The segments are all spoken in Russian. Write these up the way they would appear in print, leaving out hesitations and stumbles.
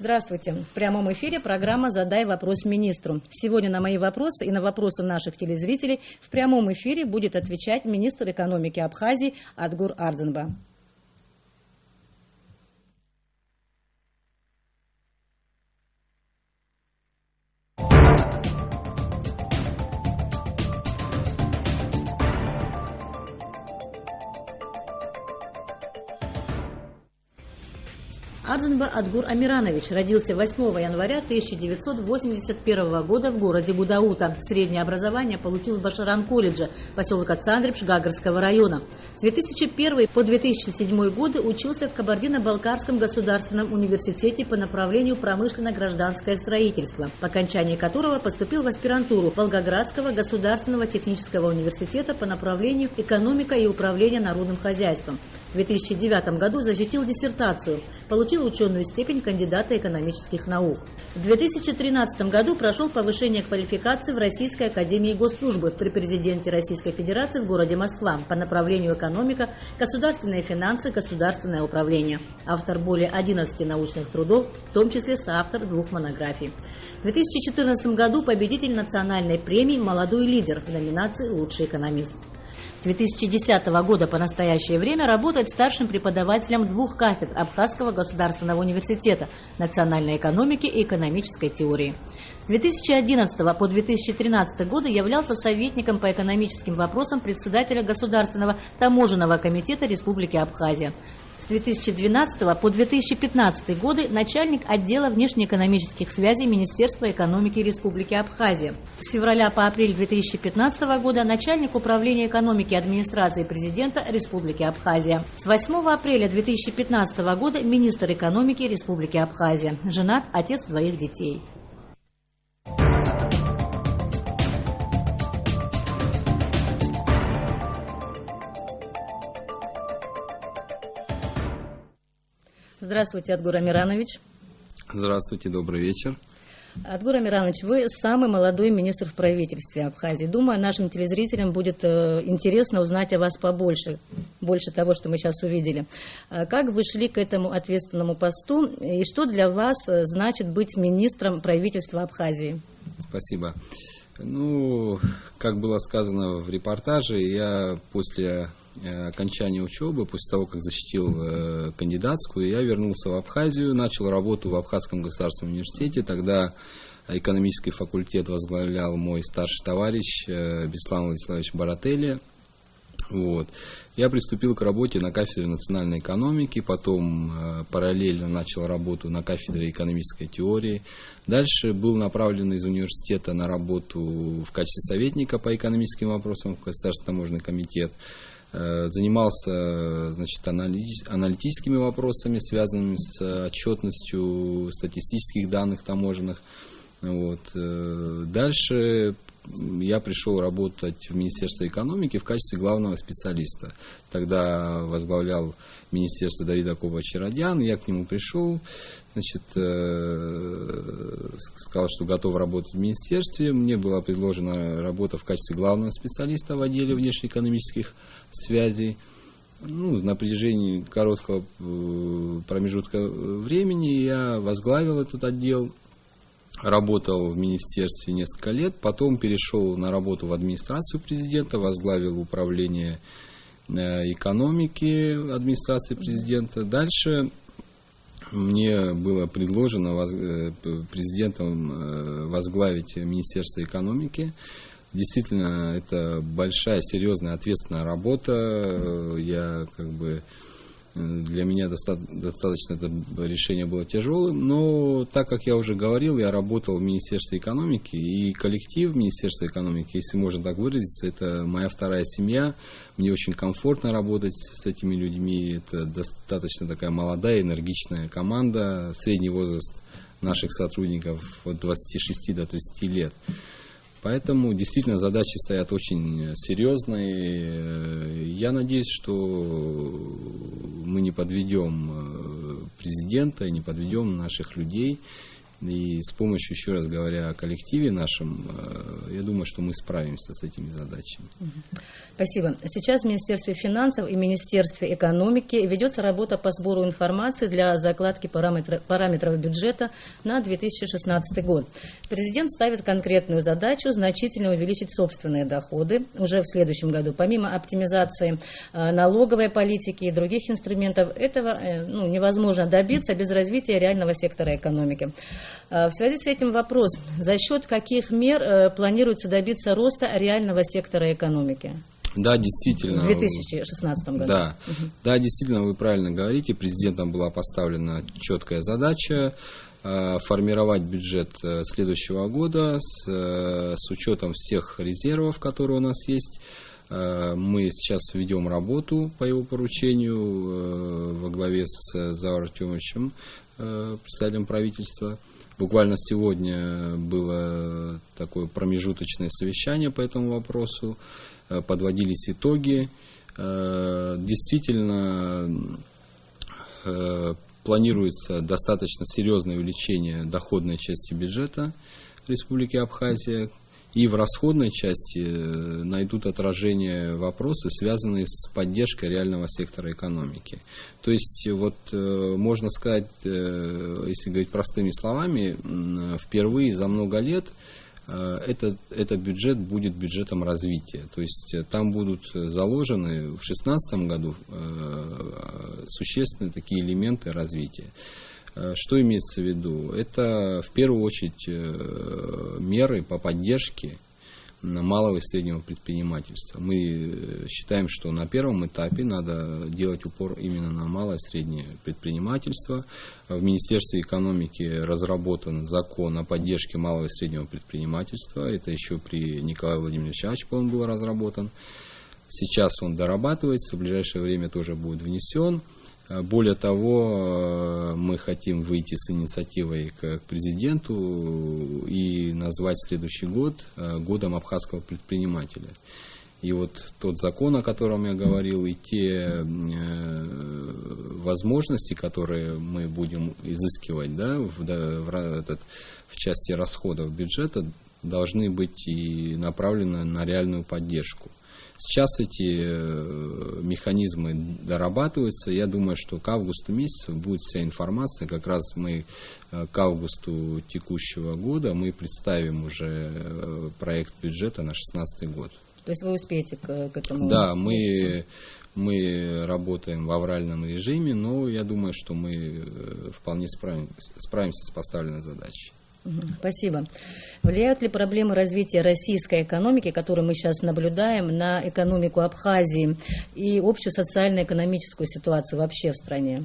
Здравствуйте. В прямом эфире программа «Задай вопрос министру». Сегодня на мои вопросы и на вопросы наших телезрителей в прямом эфире будет отвечать министр экономики Абхазии Адгур Ардзинба. Ардзинба Адгур Амиранович родился 8 января 1981 года в городе Гудаута. Среднее образование получил в Башаран-колледже, поселка Цандрипш Гагарского района. С 2001 по 2007 годы учился в Кабардино-Балкарском государственном университете по направлению промышленно-гражданское строительство, по окончании которого поступил в аспирантуру Волгоградского государственного технического университета по направлению экономика и управление народным хозяйством. В 2009 году защитил диссертацию, получил ученую степень кандидата экономических наук. В 2013 году прошел повышение квалификации в Российской академии госслужбы при президенте Российской Федерации в городе Москва по направлению экономика, государственные финансы, государственное управление. Автор более 11 научных трудов, в том числе соавтор 2 монографий. В 2014 году победитель национальной премии «Молодой лидер» в номинации «Лучший экономист». С 2010 года по настоящее время работает старшим преподавателем 2 кафедр Абхазского государственного университета национальной экономики и экономической теории. С 2011 по 2013 годы являлся советником по экономическим вопросам председателя Государственного таможенного комитета Республики Абхазия. С 2012 по 2015 годы начальник отдела внешнеэкономических связей Министерства экономики Республики Абхазия. С февраля по апрель 2015 года начальник управления экономики администрации президента Республики Абхазия. С 8 апреля 2015 года министр экономики Республики Абхазия. Женат, отец 2 детей. Здравствуйте, Адгур Амиранович. Здравствуйте, добрый вечер. Адгур Амиранович, вы самый молодой министр в правительстве Абхазии. Думаю, нашим телезрителям будет интересно узнать о вас побольше, больше того, что мы сейчас увидели. Как вы шли к этому ответственному посту и что для вас значит быть министром правительства Абхазии? Спасибо. Ну, как было сказано в репортаже, я после окончания учебы, после того, как защитил кандидатскую, я вернулся в Абхазию, начал работу в Абхазском государственном университете. Тогда экономический факультет возглавлял мой старший товарищ Беслан Владиславович Барателли. Вот. Я приступил к работе на кафедре национальной экономики, потом параллельно начал работу на кафедре экономической теории. Дальше был направлен из университета на работу в качестве советника по экономическим вопросам в Государственный таможенный комитет. Занимался, значит, аналитическими вопросами, связанными с отчетностью статистических данных таможенных. Вот. Дальше я пришел работать в Министерство экономики в качестве главного специалиста. Тогда возглавлял Министерство Давид Акопов-Чародян, я к нему пришел, значит, сказал, что готов работать в министерстве. Мне была предложена работа в качестве главного специалиста в отделе внешнеэкономических связей. Ну, на протяжении короткого промежутка времени я возглавил этот отдел, работал в министерстве несколько лет, потом перешел на работу в администрацию президента, возглавил управление экономики администрации президента. Дальше мне было предложено президентом возглавить Министерство экономики. Действительно, это большая, серьезная, ответственная работа. Для меня достаточно это решение было тяжелым, но так как я уже говорил, я работал в Министерстве экономики, и коллектив Министерства экономики, если можно так выразиться, это моя вторая семья. Мне очень комфортно работать с этими людьми. Это достаточно такая молодая, энергичная команда. Средний возраст наших сотрудников от 26 до 30 лет. Поэтому действительно задачи стоят очень серьезные. Я надеюсь, что мы не подведем президента, не подведем наших людей. И с помощью, еще раз говоря, коллективе нашем, я думаю, что мы справимся с этими задачами. Спасибо. Сейчас в Министерстве финансов и Министерстве экономики ведется работа по сбору информации для закладки параметров бюджета на 2016 год. Президент ставит конкретную задачу значительно увеличить собственные доходы уже в следующем году. Помимо оптимизации налоговой политики и других инструментов, этого невозможно добиться без развития реального сектора экономики. В связи с этим вопрос: за счет каких мер планируется добиться роста реального сектора экономики? Да, действительно. В 2016 году. Да, действительно, вы правильно говорите. Президентом была поставлена четкая задача формировать бюджет следующего года с учетом всех резервов, которые у нас есть. Мы сейчас ведем работу по его поручению во главе с Зауром Артемовичем, председателем правительства. Буквально сегодня было такое промежуточное совещание по этому вопросу. Подводились итоги. Действительно, планируется достаточно серьезное увеличение доходной части бюджета Республики Абхазия. И в расходной части найдут отражение вопросы, связанные с поддержкой реального сектора экономики. То есть, можно сказать, если говорить простыми словами, впервые за много лет этот бюджет будет бюджетом развития. То есть там будут заложены в 2016 году существенные такие элементы развития. Что имеется в виду? Это в первую очередь меры по поддержке малого и среднего предпринимательства. Мы считаем, что на первом этапе надо делать упор именно на малое и среднее предпринимательство. В Министерстве экономики разработан закон о поддержке малого и среднего предпринимательства. Это еще при Николае Владимировиче Ачко он был разработан. Сейчас он дорабатывается, в ближайшее время тоже будет внесен. Более того, мы хотим выйти с инициативой к президенту и назвать следующий год годом абхазского предпринимателя. И вот тот закон, о котором я говорил, и те возможности, которые мы будем изыскивать в части расходов бюджета, должны быть и направлены на реальную поддержку. Сейчас эти механизмы дорабатываются. Я думаю, что к августу месяцу будет вся информация. Как раз мы к августу текущего года мы представим уже проект бюджета на 2016 год. То есть вы успеете к этому? Да, мы работаем в авральном режиме, но я думаю, что мы вполне справимся с поставленной задачей. Спасибо. Влияют ли проблемы развития российской экономики, которую мы сейчас наблюдаем, на экономику Абхазии и общую социально-экономическую ситуацию вообще в стране?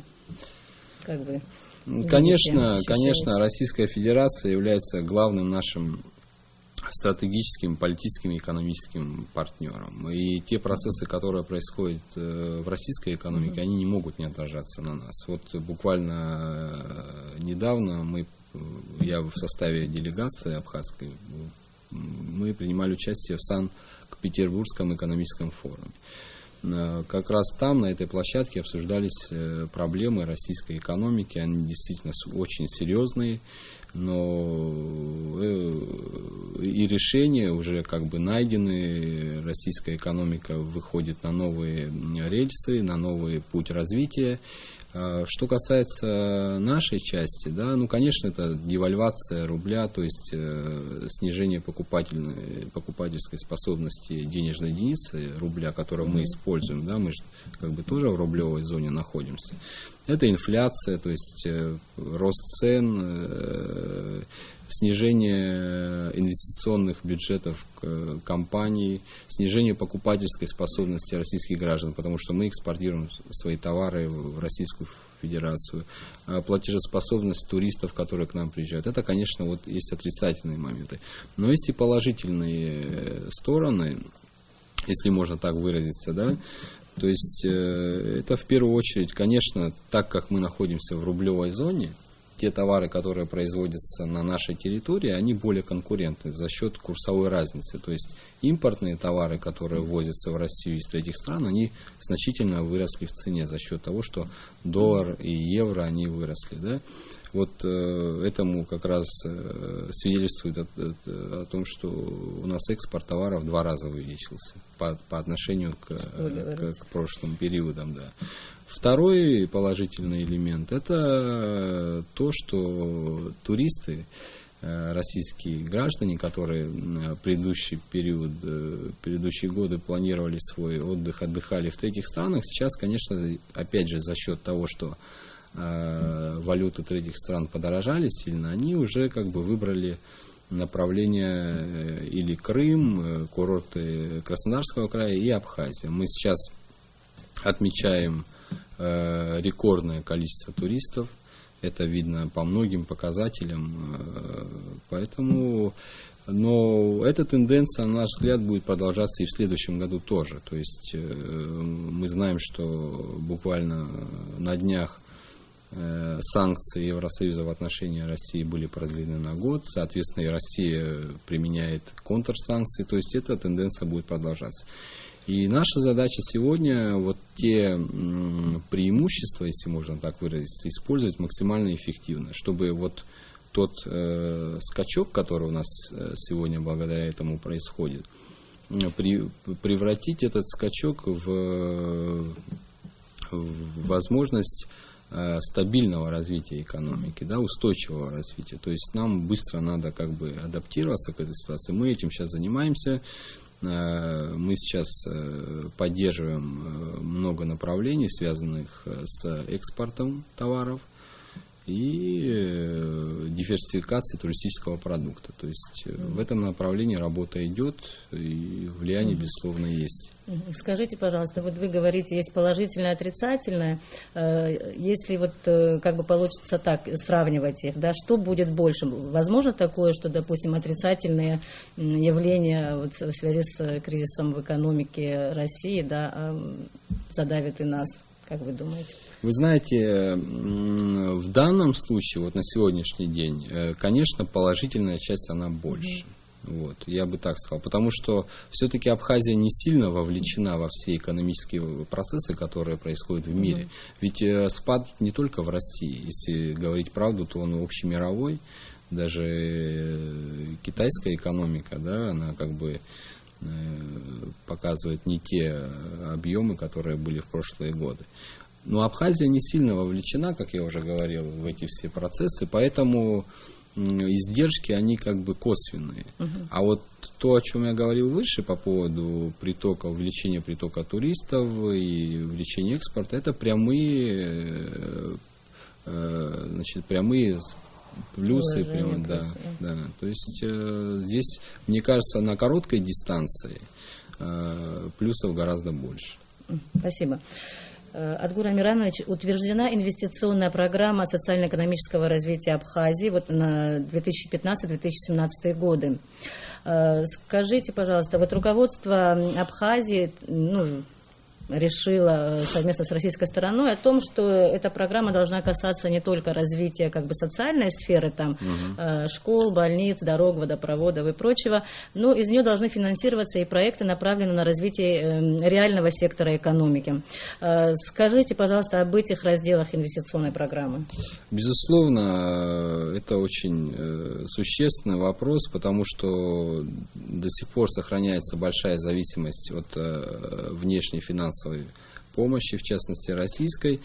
Как вы Конечно, Российская Федерация является главным нашим стратегическим, политическим и экономическим партнером. И те процессы, которые происходят в российской экономике, они не могут не отражаться на нас. Вот буквально недавно я в составе делегации абхазской, мы принимали участие в Санкт-Петербургском экономическом форуме. Как раз там, на этой площадке, обсуждались проблемы российской экономики. Они действительно очень серьезные, но и решения уже найдены. Российская экономика выходит на новые рельсы, на новый путь развития. Что касается нашей части, конечно, это девальвация рубля, то есть снижение покупательской способности денежной единицы рубля, которую мы используем, мы же тоже в рублевой зоне находимся. Это инфляция, то есть рост цен, снижение инвестиционных бюджетов компаний, снижение покупательской способности российских граждан, потому что мы экспортируем свои товары в Российскую Федерацию, платежеспособность туристов, которые к нам приезжают. Это, конечно, есть отрицательные моменты. Но есть и положительные стороны, если можно так выразиться, То есть это в первую очередь, конечно, так как мы находимся в рублевой зоне, те товары, которые производятся на нашей территории, они более конкурентны за счет курсовой разницы. То есть импортные товары, которые ввозятся в Россию из третьих стран, они значительно выросли в цене за счет того, что доллар и евро, они выросли. Вот этому как раз свидетельствует о том, что у нас экспорт товаров в 2 раза увеличился по отношению к прошлым периодам. Да. Второй положительный элемент – это то, что туристы, российские граждане, которые в предыдущие годы планировали свой отдых, отдыхали в третьих странах, сейчас, конечно, опять же, за счет того, что валюты третьих стран подорожали сильно, они уже как бы выбрали направление или Крым, курорты Краснодарского края и Абхазия. Мы сейчас отмечаем рекордное количество туристов. Это видно по многим показателям. Поэтому, но эта тенденция, на наш взгляд, будет продолжаться и в следующем году тоже. То есть мы знаем, что буквально на днях санкции Евросоюза в отношении России были продлены на год. Соответственно, и Россия применяет контрсанкции. То есть эта тенденция будет продолжаться. И наша задача сегодня вот те преимущества, если можно так выразиться, использовать максимально эффективно, чтобы вот тот скачок, который у нас сегодня благодаря этому происходит, превратить этот скачок в возможность стабильного развития экономики, да, устойчивого развития. То есть нам быстро надо как бы адаптироваться к этой ситуации. Мы этим сейчас занимаемся. Мы сейчас поддерживаем много направлений, связанных с экспортом товаров и диверсификацией туристического продукта. То есть в этом направлении работа идет, и влияние, безусловно, есть. Скажите, пожалуйста, вот вы говорите, есть положительное, отрицательное. Если вот как бы получится так сравнивать их, да, что будет больше? Возможно такое, что, допустим, отрицательные явления вот в связи с кризисом в экономике России, да, задавят и нас? Как вы думаете? Вы знаете, в данном случае, вот на сегодняшний день, конечно, положительная часть, она больше. Вот, я бы так сказал. Потому что все-таки Абхазия не сильно вовлечена во все экономические процессы, которые происходят в мире. Ведь спад не только в России. Если говорить правду, то он общемировой. Даже китайская экономика, да, она как бы показывает не те объемы, которые были в прошлые годы. Но Абхазия не сильно вовлечена, как я уже говорил, в эти все процессы, поэтому издержки, они как бы косвенные. А вот то, о чем я говорил выше по поводу притока, увеличения притока туристов и увеличения экспорта, это прямые, значит, прямые плюсы. Прямо, да, да. То есть здесь, мне кажется, на короткой дистанции плюсов гораздо больше. Спасибо. Адгур Амиранович, утверждена инвестиционная программа социально-экономического развития Абхазии вот на 2015-2017 годы. Скажите, пожалуйста, вот руководство Абхазии решила совместно с российской стороной о том, что эта программа должна касаться не только развития как бы социальной сферы, там, школ, больниц, дорог, водопроводов и прочего, но из нее должны финансироваться и проекты, направленные на развитие реального сектора экономики. Скажите, пожалуйста, об этих разделах инвестиционной программы. Безусловно, это очень существенный вопрос, потому что до сих пор сохраняется большая зависимость от внешней финансовой помощи, в частности российской,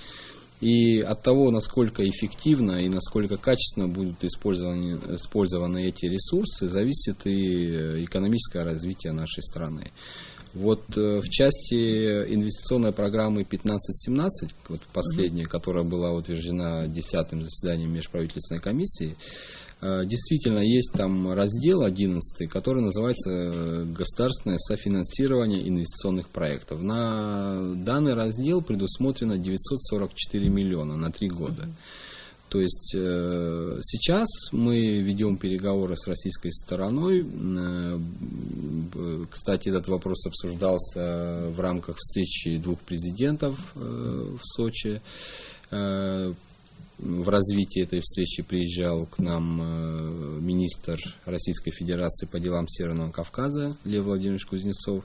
и от того, насколько эффективно и насколько качественно будут использованы эти ресурсы, зависит и экономическое развитие нашей страны. Вот в части инвестиционной программы 15-17, вот последняя, которая была утверждена 10-м заседанием межправительственной комиссии, действительно есть там раздел 11, который называется «Государственное софинансирование инвестиционных проектов». На данный раздел предусмотрено 944 миллиона на 3 года. То есть сейчас мы ведем переговоры с российской стороной. Кстати, этот вопрос обсуждался в рамках встречи 2 президентов в Сочи. В развитии этой встречи приезжал к нам министр Российской Федерации по делам Северного Кавказа Лев Владимирович Кузнецов.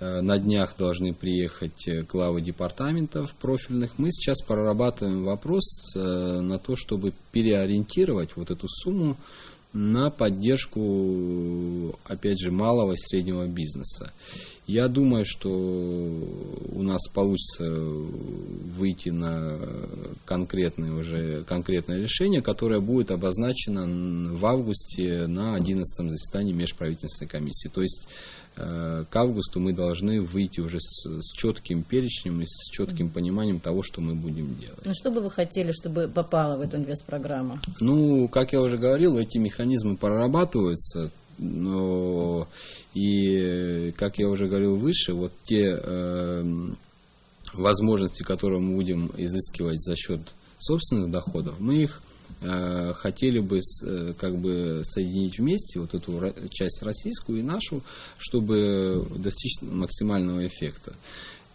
На днях должны приехать главы департаментов профильных. Мы сейчас прорабатываем вопрос на то, чтобы переориентировать вот эту сумму на поддержку, опять же, малого и среднего бизнеса. Я думаю, что у нас получится выйти на конкретное решение, которое будет обозначено в августе на 11-м заседании межправительственной комиссии. То есть к августу мы должны выйти уже с четким перечнем и с четким пониманием того, что мы будем делать. Ну, что бы вы хотели, чтобы попало в эту инвестпрограмму? Ну, как я уже говорил, эти механизмы прорабатываются, но и, как я уже говорил выше, вот те возможности, которые мы будем изыскивать за счет собственных доходов, мы их хотели бы как бы соединить вместе, вот эту часть российскую и нашу, чтобы достичь максимального эффекта.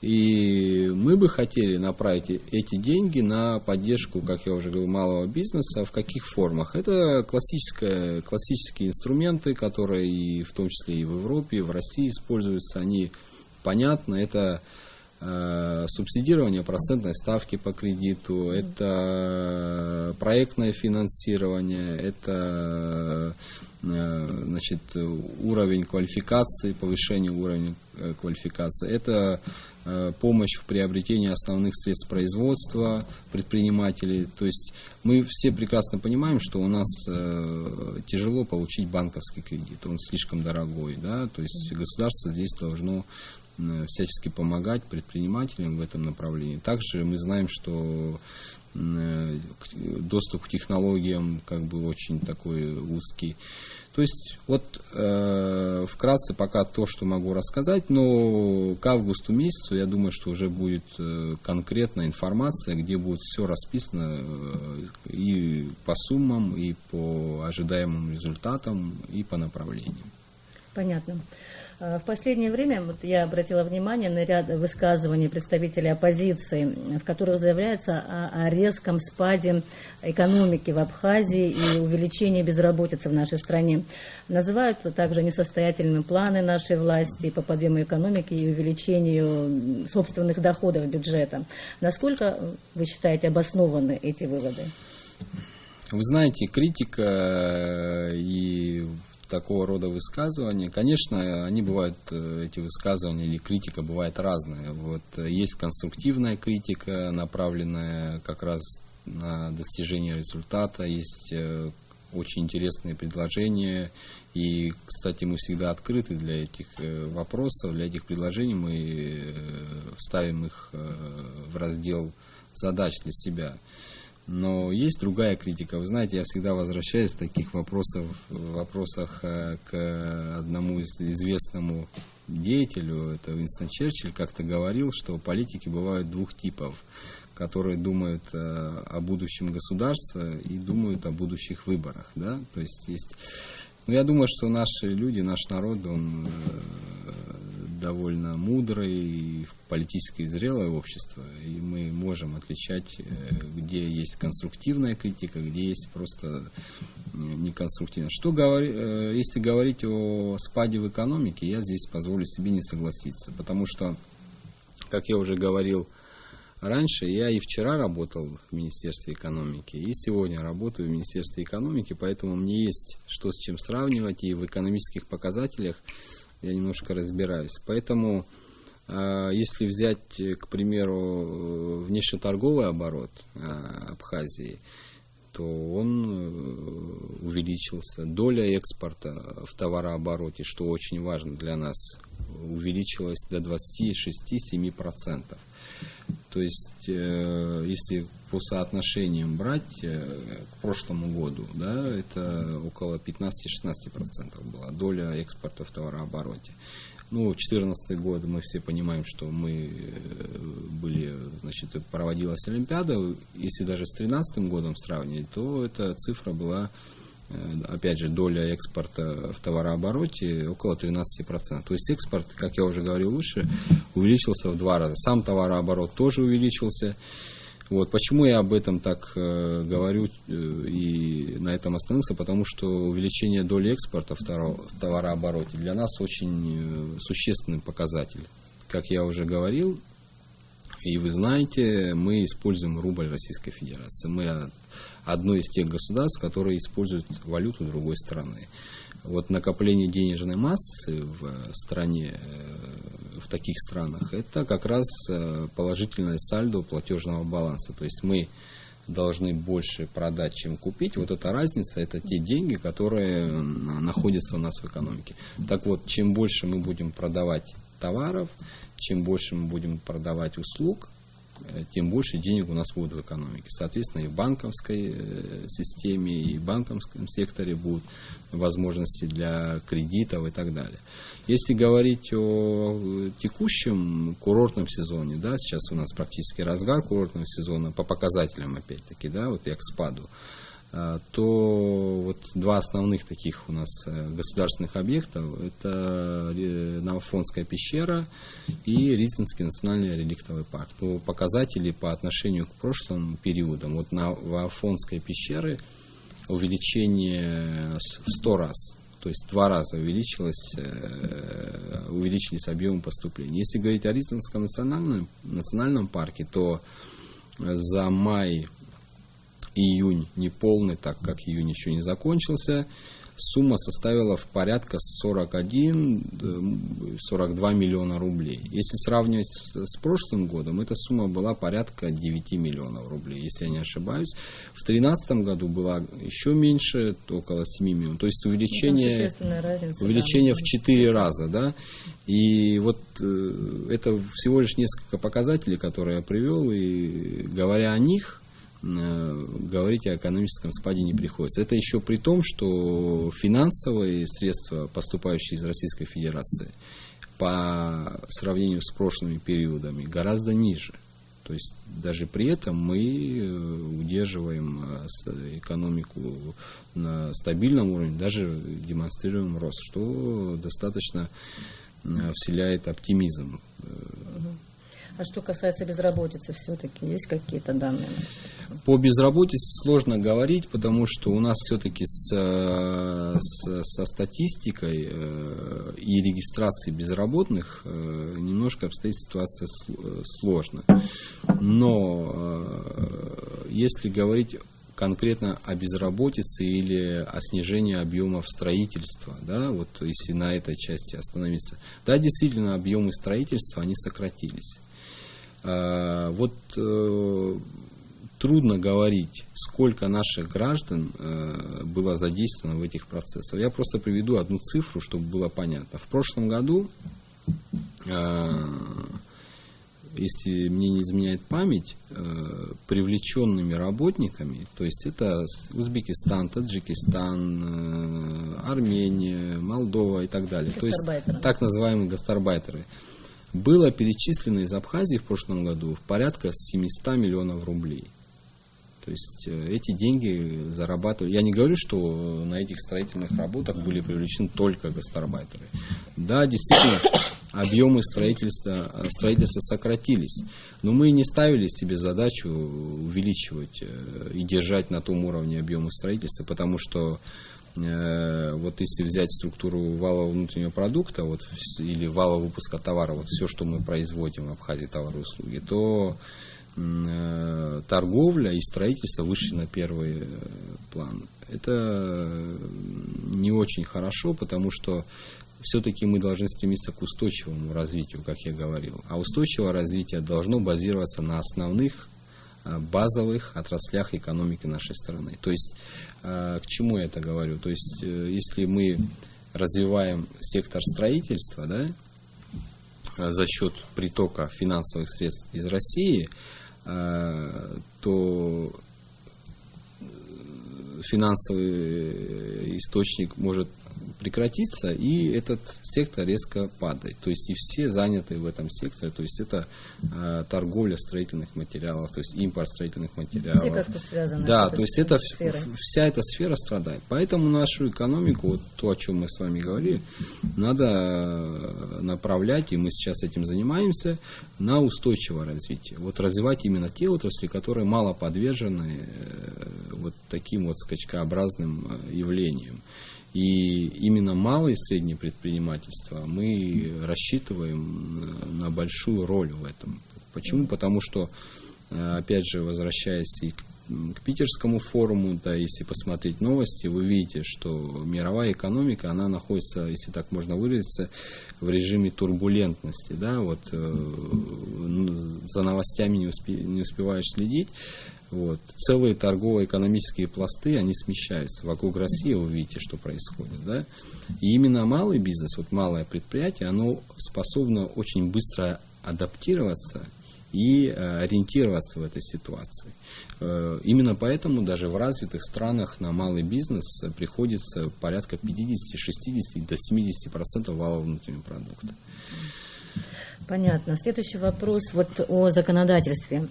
И мы бы хотели направить эти деньги на поддержку, как я уже говорил, малого бизнеса. В каких формах? Это классические инструменты, которые и в том числе и в Европе, и в России используются. Они понятны. Это субсидирование процентной ставки по кредиту, это проектное финансирование, это значит, уровень квалификации, повышение уровня квалификации, это помощь в приобретении основных средств производства предпринимателей. То есть мы все прекрасно понимаем, что у нас тяжело получить банковский кредит, он слишком дорогой, да? То есть государство здесь должно всячески помогать предпринимателям в этом направлении. Также мы знаем, что доступ к технологиям как бы очень такой узкий. То есть вот вкратце пока то, что могу рассказать, но к августу месяцу я думаю, что уже будет конкретная информация, где будет все расписано и по суммам, и по ожидаемым результатам, и по направлениям. Понятно. В последнее время вот я обратила внимание на ряд высказываний представителей оппозиции, в которых заявляется о резком спаде экономики в Абхазии и увеличении безработицы в нашей стране. Называют также несостоятельными планы нашей власти по подъему экономики и увеличению собственных доходов бюджета. Насколько, вы считаете, обоснованы эти выводы? Вы знаете, критика и такого рода высказывания, конечно, они бывают, эти высказывания или критика бывает разная. Вот есть конструктивная критика, направленная как раз на достижение результата, есть очень интересные предложения, и, кстати, мы всегда открыты для этих вопросов, для этих предложений, мы вставим их в раздел задач для себя. Но есть другая критика. Вы знаете, я всегда возвращаюсь в таких вопросах к одному известному деятелю, это Уинстон Черчилль, как-то говорил, что политики бывают двух типов, которые думают о будущем государства и думают о будущих выборах. Да? То есть ну, я думаю, что наши люди, наш народ, он довольно мудрое и политически зрелое общество, и мы можем отличать, где есть конструктивная критика, где есть просто неконструктивная. Если говорить о спаде в экономике, я здесь позволю себе не согласиться, потому что, как я уже говорил раньше, я и вчера работал в Министерстве экономики, и сегодня работаю в Министерстве экономики, поэтому мне есть что с чем сравнивать, и в экономических показателях я немножко разбираюсь. Поэтому, если взять, к примеру, внешнеторговый оборот Абхазии, то он увеличился. Доля экспорта в товарообороте, что очень важно для нас, увеличилась до 26-27%. То есть, если по соотношениям брать к прошлому году, да, это около 15-16% была доля экспорта в товарообороте. Ну, 2014 год, мы все понимаем, что проводилась Олимпиада. Если даже с 2013 годом сравнивать, то эта цифра была, опять же, доля экспорта в товарообороте около 13%. То есть экспорт, как я уже говорил выше, увеличился в 2 раза. Сам товарооборот тоже увеличился. Вот. Почему я об этом так говорю и на этом остановился? Потому что увеличение доли экспорта в товарообороте для нас очень существенный показатель. Как я уже говорил, и вы знаете, мы используем рубль Российской Федерации. Мы одно из тех государств, которые используют валюту другой страны. Вот накопление денежной массы в стране, в таких странах, это как раз положительное сальдо платежного баланса. То есть мы должны больше продать, чем купить. Вот эта разница, это те деньги, которые находятся у нас в экономике. Так вот, чем больше мы будем продавать товаров, чем больше мы будем продавать услуг, тем больше денег у нас будет в экономике. Соответственно, и в банковской системе, и в банковском секторе будут возможности для кредитов и так далее. Если говорить о текущем курортном сезоне, да, сейчас у нас практически разгар курортного сезона по показателям, опять-таки, да, вот я к спаду, то вот два основных таких у нас государственных объекта – это Новоафонская пещера и Рицинский национальный реликтовый парк. Но показатели по отношению к прошлым периодам, вот на Новоафонской пещере увеличение в 100 раз, то есть 2 раза увеличились объемы поступлений. Если говорить о Рицинском национальном парке, то за май, июнь неполный, так как июнь еще не закончился, сумма составила в порядка 41-42 миллиона рублей. Если сравнивать с прошлым годом, эта сумма была порядка 9 миллионов рублей, если я не ошибаюсь. В 2013 году была еще меньше, около 7 миллионов. То есть увеличение в 4 раза. Да? И вот это всего лишь несколько показателей, которые я привел, и говоря о них, говорить о экономическом спаде не приходится. Это еще при том, что финансовые средства, поступающие из Российской Федерации, по сравнению с прошлыми периодами, гораздо ниже. То есть даже при этом мы удерживаем экономику на стабильном уровне, даже демонстрируем рост, что достаточно вселяет оптимизм. А что касается безработицы, все-таки есть какие-то данные? По безработице сложно говорить, потому что у нас все-таки со статистикой и регистрацией безработных немножко обстоит ситуация сложно. Но если говорить конкретно о безработице или о снижении объемов строительства, да, вот если на этой части остановиться, да, действительно объемы строительства, они сократились. Вот трудно говорить, сколько наших граждан было задействовано в этих процессах. Я просто приведу одну цифру, чтобы было понятно. В прошлом году, если мне не изменяет память, привлеченными работниками, то есть это Узбекистан, Таджикистан, Армения, Молдова и так далее, то есть так называемые гастарбайтеры, было перечислено из Абхазии в прошлом году порядка 700 миллионов рублей. То есть эти деньги зарабатывали. Я не говорю, что на этих строительных работах были привлечены только гастарбайтеры. Да, действительно, объемы строительства сократились. Но мы не ставили себе задачу увеличивать и держать на том уровне объемы строительства, потому что вот если взять структуру валового внутреннего продукта вот, или валового выпуска товара, вот все, что мы производим в Абхазии, товары и услуги, то торговля и строительство вышли на первый план. Это не очень хорошо, потому что все-таки мы должны стремиться к устойчивому развитию, как я говорил. А устойчивое развитие должно базироваться на основных базовых отраслях экономики нашей страны. То есть, к чему я это говорю? То есть, если мы развиваем сектор строительства, да, за счет притока финансовых средств из России, то финансовый источник может прекратится, и этот сектор резко падает. То есть и все заняты в этом секторе, то есть это торговля строительных материалов, то есть импорт строительных материалов. Все как-то связаны. Да, то есть это вся эта сфера страдает. Поэтому нашу экономику, вот то, о чем мы с вами говорили, надо направлять, и мы сейчас этим занимаемся, на устойчивое развитие. Вот развивать именно те отрасли, которые мало подвержены вот таким вот скачкообразным явлениям. И именно малое и среднее предпринимательство мы рассчитываем на большую роль в этом. Почему? Потому что, опять же, возвращаясь и к Питерскому форуму, да, если посмотреть новости, вы видите, что мировая экономика, она находится, если так можно выразиться, в режиме турбулентности, да, вот за новостями не успеваешь следить. Вот. Целые торгово-экономические пласты, они смещаются. Вокруг России вы видите, что происходит. Да? И именно малый бизнес, вот малое предприятие, оно способно очень быстро адаптироваться и ориентироваться в этой ситуации. Именно поэтому даже в развитых странах на малый бизнес приходится порядка 50, 60 до 70% валового внутреннего продукта. Понятно. Следующий вопрос вот о законодательстве.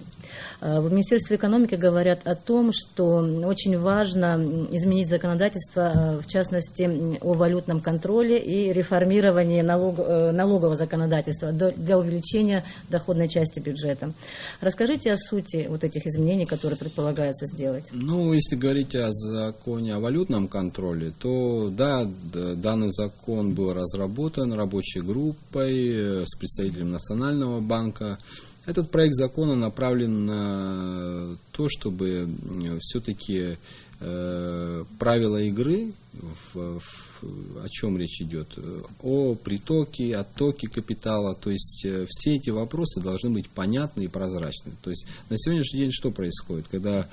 В Министерстве экономики говорят о том, что очень важно изменить законодательство, в частности, о валютном контроле и реформировании налогового законодательства для увеличения доходной части бюджета. Расскажите о сути вот этих изменений, которые предполагается сделать. Ну, если говорить о законе о валютном контроле, то да, данный закон был разработан рабочей группой с представителем Национального банка. Этот проект закона направлен на то, чтобы все-таки правила игры, о чем речь идет, о притоке, оттоке капитала, то есть все эти вопросы должны быть понятны и прозрачны. То есть на сегодняшний день что происходит, когда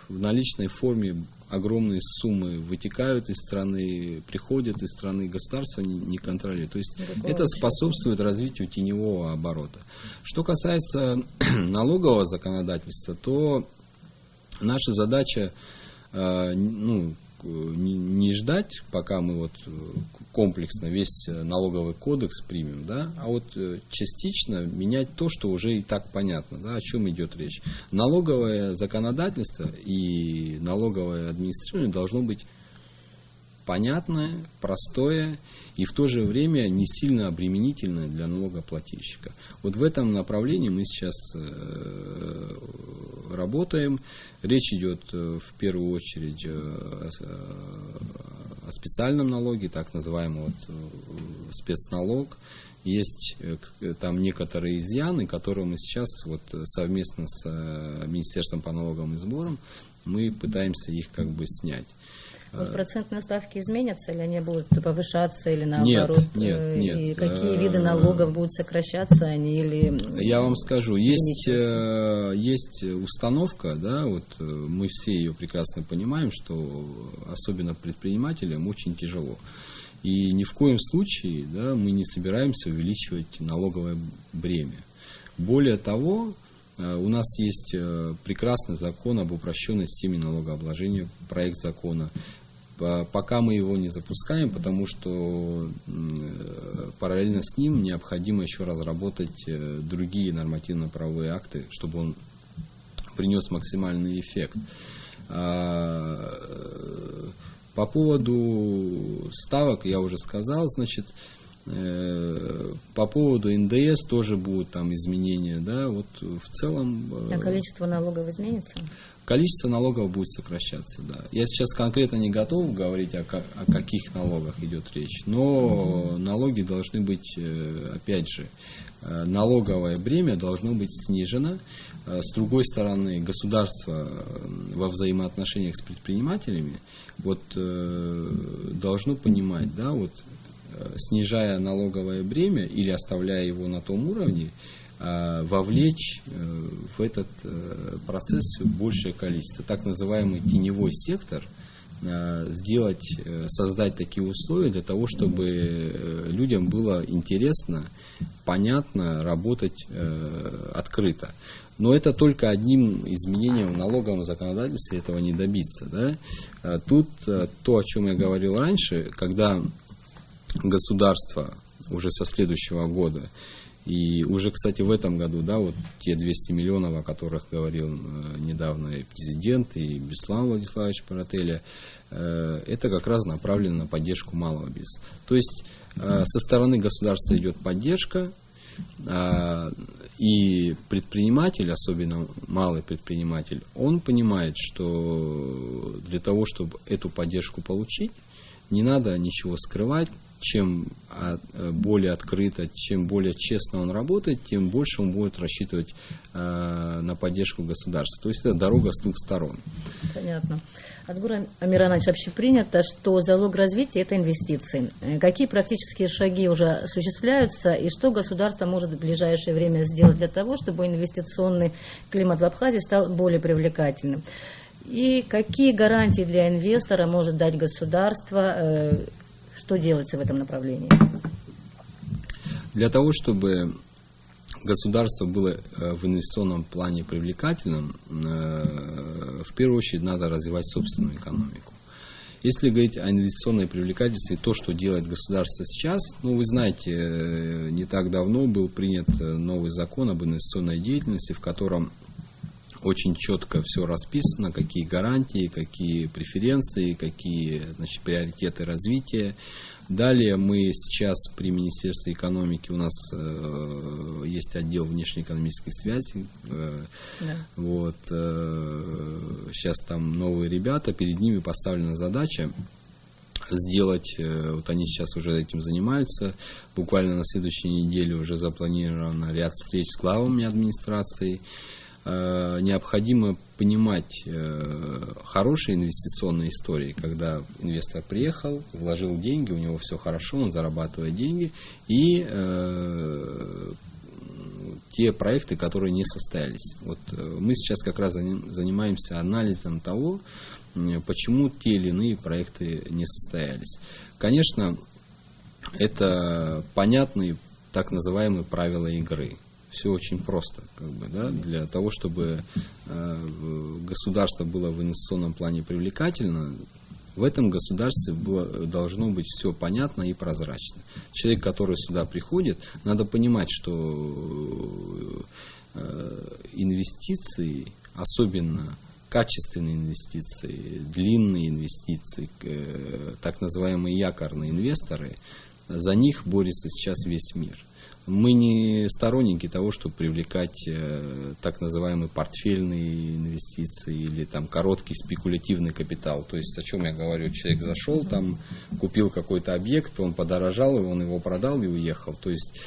в наличной форме огромные суммы вытекают из страны, приходят из страны, государство не контролирует. То есть это способствует развитию теневого оборота. Что касается налогового законодательства, то наша задача не ждать, пока мы вот комплексно весь налоговый кодекс примем, да, а вот частично менять то, что уже и так понятно, да, о чем идет речь. Налоговое законодательство и налоговое администрирование должно быть понятное, простое и в то же время не сильно обременительное для налогоплательщика. Вот в этом направлении мы сейчас работаем. Речь идет в первую очередь о специальном налоге, так называемый спецналог. Есть там некоторые изъяны, которые мы сейчас вот совместно с Министерством по налогам и сборам мы пытаемся их как бы снять. Вот процентные ставки изменятся, или они будут повышаться, или наоборот? Нет. И какие виды налогов будут сокращаться, они или... Я вам скажу, есть установка, да, вот мы все ее прекрасно понимаем, что особенно предпринимателям очень тяжело. И ни в коем случае, да, мы не собираемся увеличивать налоговое бремя. Более того, у нас есть прекрасный закон об упрощенной системе налогообложения, проект закона. Пока мы его не запускаем, потому что параллельно с ним необходимо еще разработать другие нормативно-правовые акты, чтобы он принес максимальный эффект. По поводу ставок я уже сказал, значит, по поводу НДС тоже будут там изменения, да, вот в целом... А количество налогов изменится? Количество налогов будет сокращаться, да. Я сейчас конкретно не готов говорить, о каких налогах идет речь, но налоги должны быть, опять же, налоговое бремя должно быть снижено. С другой стороны, государство во взаимоотношениях с предпринимателями вот, должно понимать, да, вот, снижая налоговое бремя или оставляя его на том уровне, вовлечь в этот процесс большее количество. Так называемый теневой сектор, создать такие условия для того, чтобы людям было интересно понятно, работать открыто. Но это только одним изменением в налоговом законодательстве этого не добиться. Да? Тут то, о чем я говорил раньше, когда государство уже со следующего года, и уже, кстати, в этом году, да, вот те 200 миллионов, о которых говорил недавно и президент, и Беслан Владиславович Парателя, это как раз направлено на поддержку малого бизнеса. То есть со стороны государства идет поддержка, и предприниматель, особенно малый предприниматель, он понимает, что для того, чтобы эту поддержку получить, не надо ничего скрывать. Чем более открыто, чем более честно он работает, тем больше он будет рассчитывать на поддержку государства. То есть это дорога с двух сторон. Понятно. Адгур Амиранович, общепринято, что залог развития – это инвестиции. Какие практические шаги уже осуществляются и что государство может в ближайшее время сделать для того, чтобы инвестиционный климат в Абхазии стал более привлекательным? И какие гарантии для инвестора может дать государство? Что делается в этом направлении? Для того, чтобы государство было в инвестиционном плане привлекательным, в первую очередь надо развивать собственную экономику. Если говорить о инвестиционной привлекательности, то, что делает государство сейчас, ну, вы знаете, не так давно был принят новый закон об инвестиционной деятельности, в котором очень четко все расписано, какие гарантии, какие преференции, какие, значит, приоритеты развития. Далее мы сейчас при Министерстве экономики, у нас есть отдел внешнеэкономической связи, да. Вот, сейчас там новые ребята, перед ними поставлена задача сделать, вот они сейчас уже этим занимаются, буквально на следующей неделе уже запланирован ряд встреч с главами администрации. Необходимо понимать хорошие инвестиционные истории, когда инвестор приехал, вложил деньги, у него все хорошо, он зарабатывает деньги, и те проекты, которые не состоялись. Вот мы сейчас как раз занимаемся анализом того, почему те или иные проекты не состоялись. Конечно, это понятные так называемые правила игры. Все очень просто, да? Для того, чтобы государство было в инвестиционном плане привлекательно, в этом государстве должно быть все понятно и прозрачно. Человек, который сюда приходит, надо понимать, что инвестиции, особенно качественные инвестиции, длинные инвестиции, так называемые якорные инвесторы, за них борется сейчас весь мир. Мы не сторонники того, чтобы привлекать так называемые портфельные инвестиции или там короткий спекулятивный капитал. То есть, о чем я говорю, человек зашел, там купил какой-то объект, он подорожал, он его продал и уехал. То есть,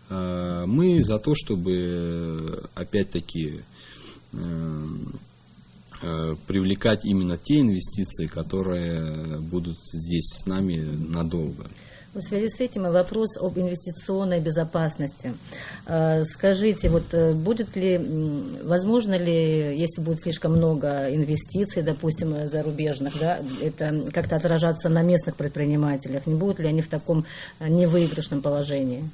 мы за то, чтобы опять-таки привлекать именно те инвестиции, которые будут здесь с нами надолго. В связи с этим вопрос об инвестиционной безопасности. Скажите, вот будет ли, возможно ли, если будет слишком много инвестиций, допустим, зарубежных, да, это как-то отражаться на местных предпринимателях? Не будут ли они в таком невыигрышном положении?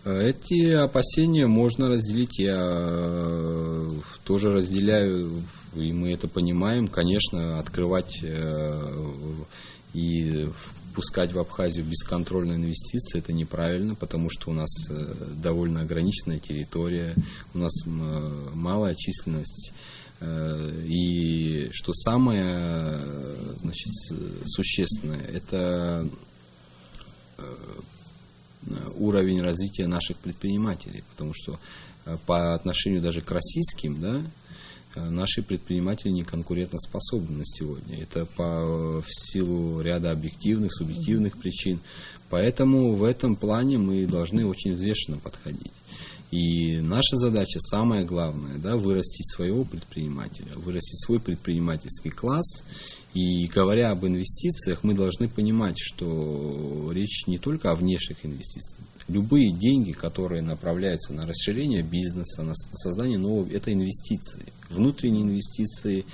Эти опасения можно разделить. Я тоже разделяю, и мы это понимаем. Конечно, открывать и пускать в Абхазию бесконтрольные инвестиции — это неправильно, потому что у нас довольно ограниченная территория, у нас малая численность. И что самое, значит, существенное, это уровень развития наших предпринимателей, потому что по отношению даже к российским, да, наши предприниматели не конкурентоспособны на сегодня. Это в силу ряда объективных, субъективных причин. Поэтому в этом плане мы должны очень взвешенно подходить. И наша задача, самая главная, да, вырастить своего предпринимателя, вырастить свой предпринимательский класс. И говоря об инвестициях, мы должны понимать, что речь не только о внешних инвестициях. Любые деньги, которые направляются на расширение бизнеса, на создание нового, это инвестиции. Внутренние инвестиции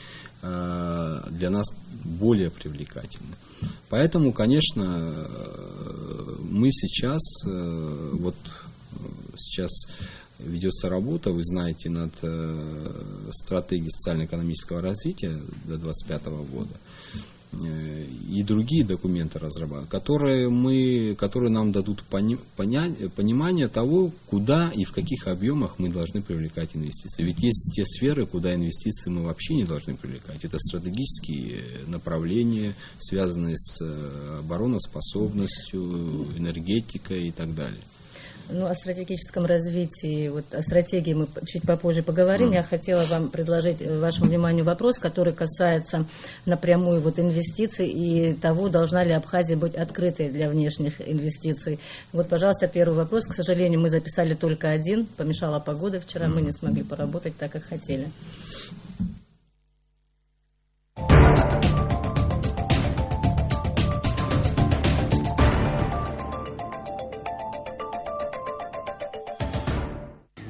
для нас более привлекательны. Поэтому, конечно, мы сейчас, вот сейчас ведется работа, вы знаете, над стратегией социально-экономического развития до 2025 года. И другие документы разрабатывают, которые нам дадут понимание того, куда и в каких объемах мы должны привлекать инвестиции. Ведь есть те сферы, куда инвестиции мы вообще не должны привлекать. Это стратегические направления, связанные с обороноспособностью, энергетикой и так далее. Ну, о стратегическом развитии, вот о стратегии мы чуть попозже поговорим. Я хотела вам предложить вашему вниманию вопрос, который касается напрямую вот инвестиций и того, должна ли Абхазия быть открытой для внешних инвестиций. Вот, пожалуйста, первый вопрос. К сожалению, мы записали только один. Помешала погода вчера, мы не смогли поработать так, как хотели.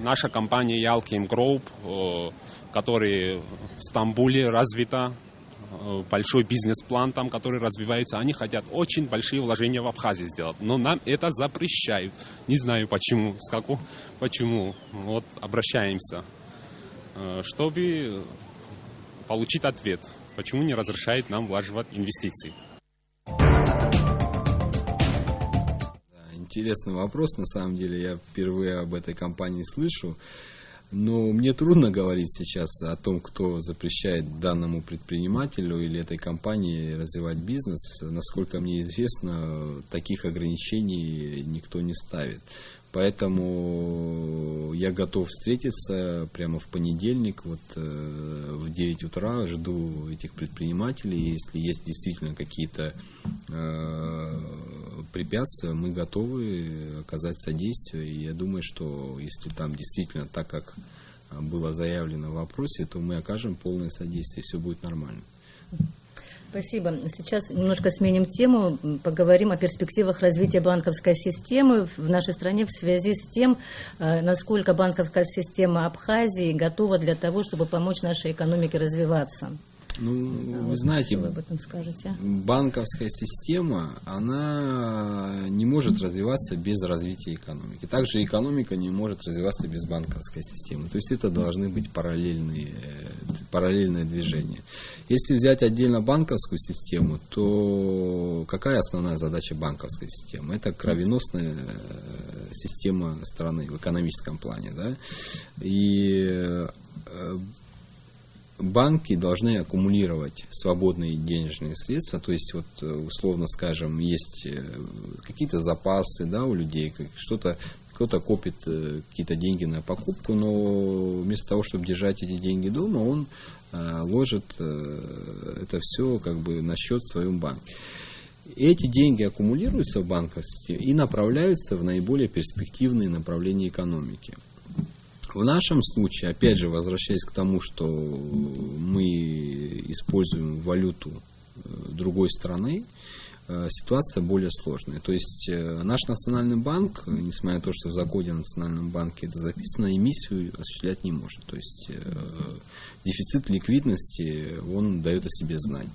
Наша компания Yalkem Group, которая в Стамбуле развита, большой бизнес-план там, который развивается, они хотят очень большие вложения в Абхазию сделать, но нам это запрещают. Не знаю почему, почему. Вот обращаемся, чтобы получить ответ, почему не разрешает нам вложить инвестиции. Интересный вопрос, на самом деле, я впервые об этой компании слышу, но мне трудно говорить сейчас о том, кто запрещает данному предпринимателю или этой компании развивать бизнес. Насколько мне известно, таких ограничений никто не ставит. Поэтому я готов встретиться прямо в понедельник, вот в 9 утра, жду этих предпринимателей. Если есть действительно какие-то препятствия, мы готовы оказать содействие. И я думаю, что если там действительно так, как было заявлено в вопросе, то мы окажем полное содействие, все будет нормально. Спасибо. Сейчас немножко сменим тему, поговорим о перспективах развития банковской системы в нашей стране в связи с тем, насколько банковская система Абхазии готова для того, чтобы помочь нашей экономике развиваться. Ну, вы знаете, что вы об этом скажете? Банковская система, она не может развиваться без развития экономики. Также экономика не может развиваться без банковской системы. То есть это должны быть параллельные движения. Если взять отдельно банковскую систему, то какая основная задача банковской системы? Это кровеносная система страны в экономическом плане. Да? И банки должны аккумулировать свободные денежные средства, то есть, вот, условно скажем, есть какие-то запасы, да, у людей, кто-то копит какие-то деньги на покупку, но вместо того, чтобы держать эти деньги дома, он ложит это все как бы на счет в своем банке. Эти деньги аккумулируются в банковской системе и направляются в наиболее перспективные направления экономики. В нашем случае, опять же, возвращаясь к тому, что мы используем валюту другой страны, ситуация более сложная. То есть наш национальный банк, несмотря на то, что в законе о национальном банке это записано, эмиссию осуществлять не может. То есть дефицит ликвидности, он дает о себе знать.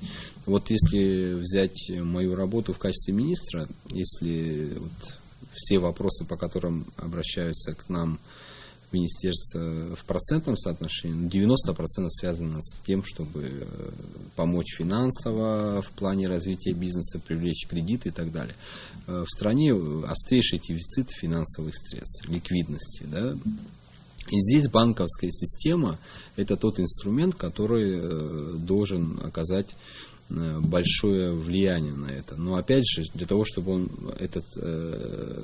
Вот если взять мою работу в качестве министра, если вот все вопросы, по которым обращаются к нам министерство в процентном соотношении, 90% связано с тем, чтобы помочь финансово в плане развития бизнеса, привлечь кредиты и так далее. В стране острейший дефицит финансовых средств, ликвидности. Да? И здесь банковская система – это тот инструмент, который должен оказать большое влияние на это. Но опять же, для того, чтобы он, этот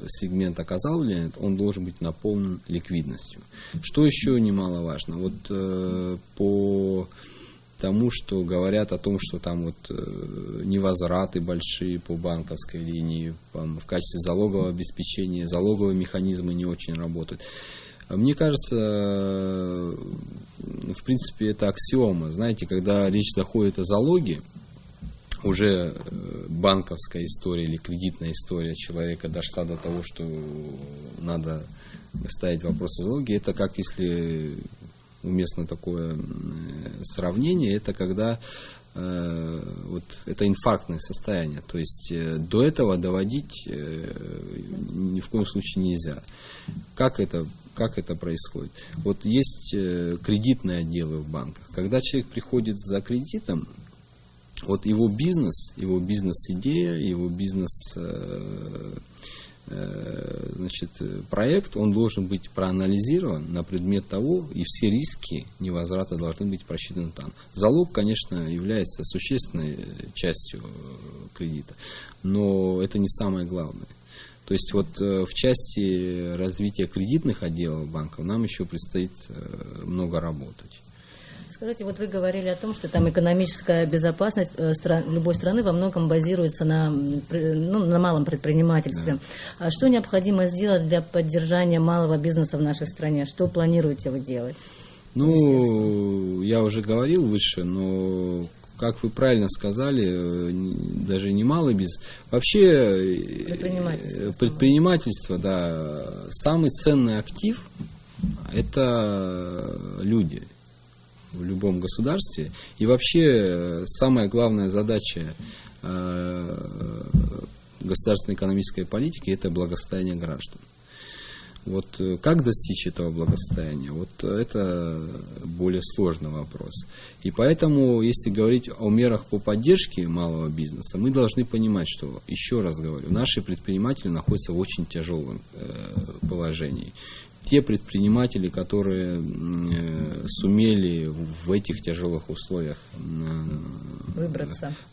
сегмент оказал влияние, он должен быть наполнен ликвидностью. Что еще немаловажно? Вот по тому, что говорят о том, что там вот невозвраты большие по банковской линии, в качестве залогового обеспечения, залоговые механизмы не очень работают. Мне кажется, в принципе, это аксиома. Знаете, когда речь заходит о залоге, уже банковская история или кредитная история человека дошла до того, что надо ставить вопрос о залоге. Это как, если уместно такое сравнение, это когда вот это инфарктное состояние. То есть до этого доводить ни в коем случае нельзя. Как это происходит? Вот есть кредитные отделы в банках. Когда человек приходит за кредитом, вот его бизнес-идея, его бизнес проект, он должен быть проанализирован на предмет того, и все риски невозврата должны быть просчитаны там. Залог, конечно, является существенной частью кредита, но это не самое главное. То есть вот в части развития кредитных отделов банков нам еще предстоит много работать. Скажите, вот вы говорили о том, что там экономическая безопасность любой страны во многом базируется на малом предпринимательстве. Да. А что необходимо сделать для поддержания малого бизнеса в нашей стране? Что планируете вы делать? Ну, я уже говорил выше, но, как вы правильно сказали, даже не малый бизнес. Вообще предпринимательство, да, самый ценный актив – это люди в любом государстве. И вообще самая главная задача государственной экономической политики – это благосостояние граждан. Вот как достичь этого благосостояния, вот это более сложный вопрос. И поэтому, если говорить о мерах по поддержке малого бизнеса, мы должны понимать, что, еще раз говорю, наши предприниматели находятся в очень тяжелом положении. Те предприниматели, которые сумели в этих тяжелых условиях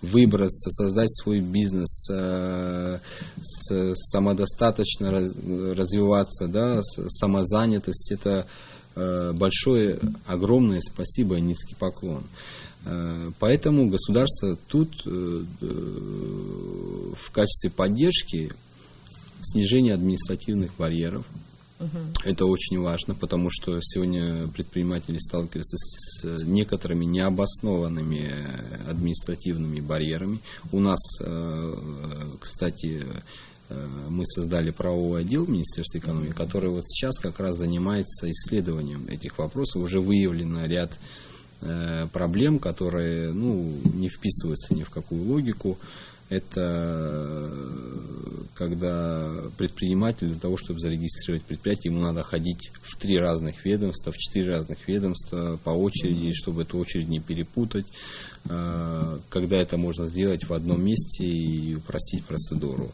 выбраться, создать свой бизнес, самодостаточно развиваться, да, самозанятость, это большое, огромное спасибо и низкий поклон. Поэтому государство тут в качестве поддержки снижение административных барьеров. Это очень важно, потому что сегодня предприниматели сталкиваются с некоторыми необоснованными административными барьерами. У нас, кстати, мы создали правовой отдел в Министерстве экономики, который вот сейчас как раз занимается исследованием этих вопросов. Уже выявлено ряд проблем, которые не вписываются ни в какую логику. Это когда предприниматель для того, чтобы зарегистрировать предприятие, ему надо ходить в 3 разных ведомства, в 4 разных ведомства по очереди, чтобы эту очередь не перепутать. Когда это можно сделать в одном месте и упростить процедуру.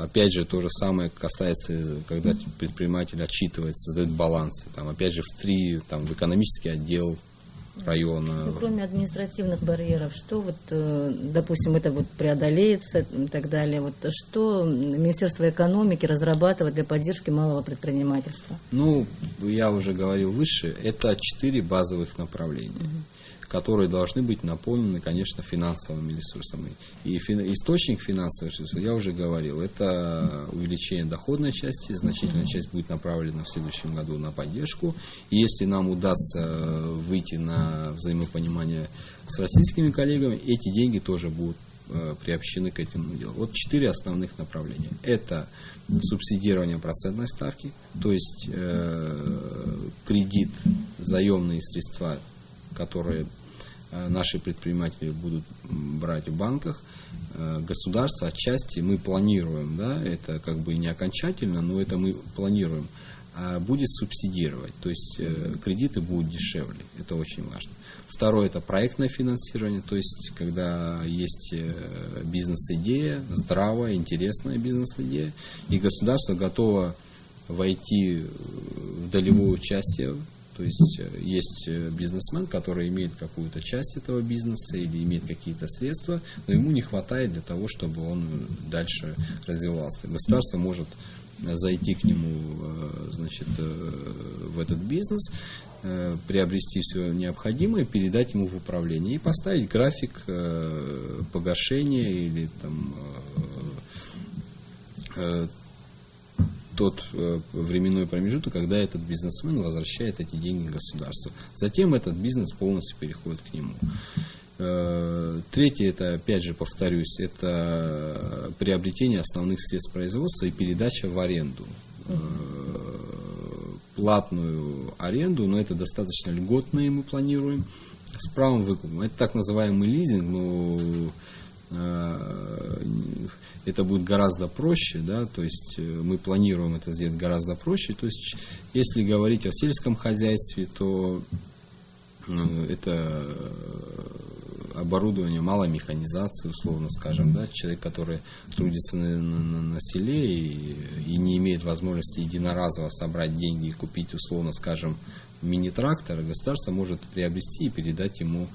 Опять же, то же самое касается, когда предприниматель отчитывается, создает балансы. Там, опять же, в экономический отдел района. Ну, кроме административных барьеров, что допустим, это преодолеется и так далее. Вот что Министерство экономики разрабатывает для поддержки малого предпринимательства? Я уже говорил выше, это 4 базовых направления, которые должны быть наполнены, конечно, финансовыми ресурсами. И источник финансовых ресурсов, я уже говорил, это увеличение доходной части, значительная часть будет направлена в следующем году на поддержку. И если нам удастся выйти на взаимопонимание с российскими коллегами, эти деньги тоже будут приобщены к этому делу. Вот 4 основных направления. Это субсидирование процентной ставки, то есть кредит, заемные средства, которые наши предприниматели будут брать в банках, государство отчасти мы планируем, да, это как бы не окончательно, но это мы планируем, будет субсидировать, то есть кредиты будут дешевле, это очень важно. Второе – это проектное финансирование, то есть когда есть бизнес-идея, здравая, интересная бизнес-идея, и государство готово войти в долевое участие. То есть есть бизнесмен, который имеет какую-то часть этого бизнеса или имеет какие-то средства, но ему не хватает для того, чтобы он дальше развивался. Государство может зайти к нему, в этот бизнес, приобрести все необходимое, передать ему в управление и поставить график погашения или тот временной промежуток, когда этот бизнесмен возвращает эти деньги государству. Затем этот бизнес полностью переходит к нему. Третье, это, опять же, повторюсь, это приобретение основных средств производства и передача в аренду. Платную аренду, но это достаточно льготные мы планируем С правом выкупа. Это так называемый лизинг, но это будет гораздо проще, да, то есть мы планируем это сделать гораздо проще. То есть если говорить о сельском хозяйстве, то это оборудование малой механизации, условно скажем, да, человек, который трудится на селе и не имеет возможности единоразово собрать деньги и купить, условно скажем, мини-трактор, государство может приобрести и передать ему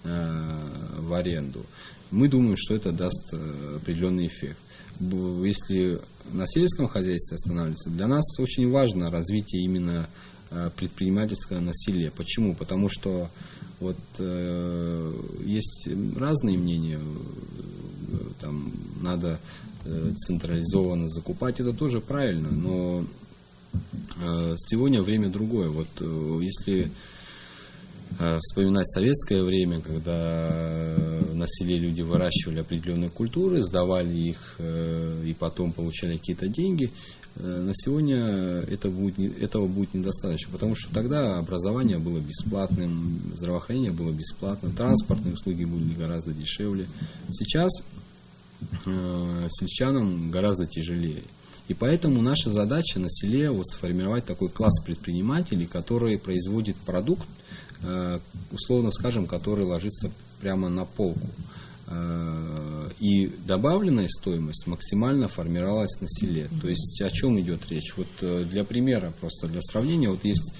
в аренду. Мы думаем, что это даст определенный эффект. Если на сельском хозяйстве останавливаться, для нас очень важно развитие именно предпринимательского на селе. Почему? Потому что вот есть разные мнения, там надо централизованно закупать, это тоже правильно, но сегодня время другое. Вот если вспоминать советское время, когда на селе люди выращивали определенные культуры, сдавали их и потом получали какие-то деньги, на сегодня этого будет недостаточно, потому что тогда образование было бесплатным, здравоохранение было бесплатным, транспортные услуги были гораздо дешевле. Сейчас сельчанам гораздо тяжелее. И поэтому наша задача на селе вот сформировать такой класс предпринимателей, который производит продукт, условно скажем, который ложится прямо на полку. И добавленная стоимость максимально формировалась на селе. То есть о чем идет речь? Вот для примера, просто для сравнения, вот есть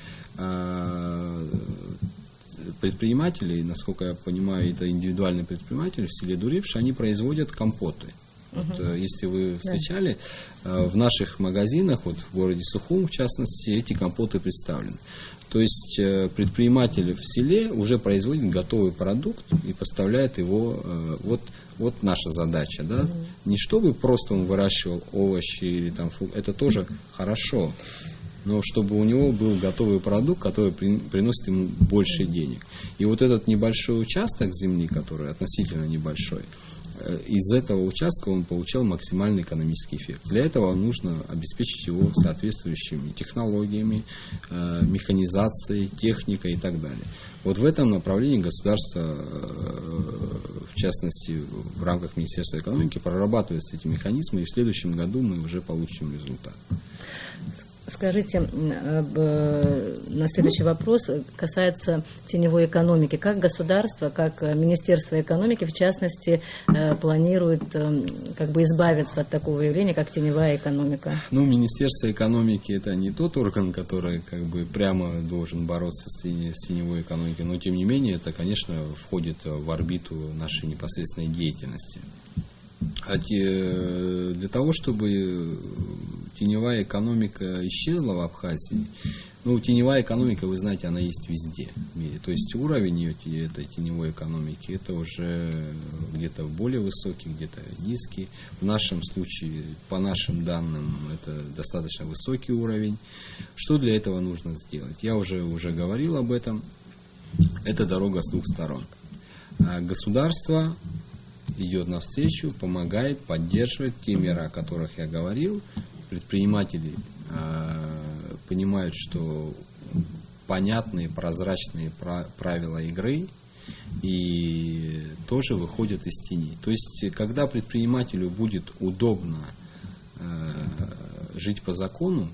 предприниматели, насколько я понимаю, это индивидуальные предприниматели в селе Дурипш, они производят компоты. Вот, если вы встречали, в наших магазинах, вот в городе Сухум, в частности, эти компоты представлены. То есть предприниматель в селе уже производит готовый продукт и поставляет его, вот наша задача, да? Не чтобы просто он выращивал овощи или там фрукты, это тоже хорошо, но чтобы у него был готовый продукт, который приносит ему больше денег. И вот этот небольшой участок земли, который относительно небольшой, из этого участка он получал максимальный экономический эффект. Для этого нужно обеспечить его соответствующими технологиями, механизацией, техникой и так далее. Вот в этом направлении государство, в частности, в рамках Министерства экономики, прорабатывает эти механизмы, и в следующем году мы уже получим результат. Скажите, на следующий вопрос касается теневой экономики. Как государство, как Министерство экономики, в частности, планирует как бы избавиться от такого явления, как теневая экономика? Ну, Министерство экономики – это не тот орган, который как бы прямо должен бороться с теневой экономикой, но, тем не менее, это, конечно, входит в орбиту нашей непосредственной деятельности. Для того, чтобы теневая экономика исчезла в Абхазии, ну, теневая экономика, вы знаете, она есть везде в мире. То есть уровень этой теневой экономики, это уже где-то более высокий, где-то низкий. В нашем случае, по нашим данным, это достаточно высокий уровень. Что для этого нужно сделать? Я уже говорил об этом. Это дорога с двух сторон. Государство идет навстречу, помогает, поддерживает те меры, о которых я говорил. Предприниматели понимают, что понятные, прозрачные правила игры и тоже выходят из тени. То есть, когда предпринимателю будет удобно жить по закону,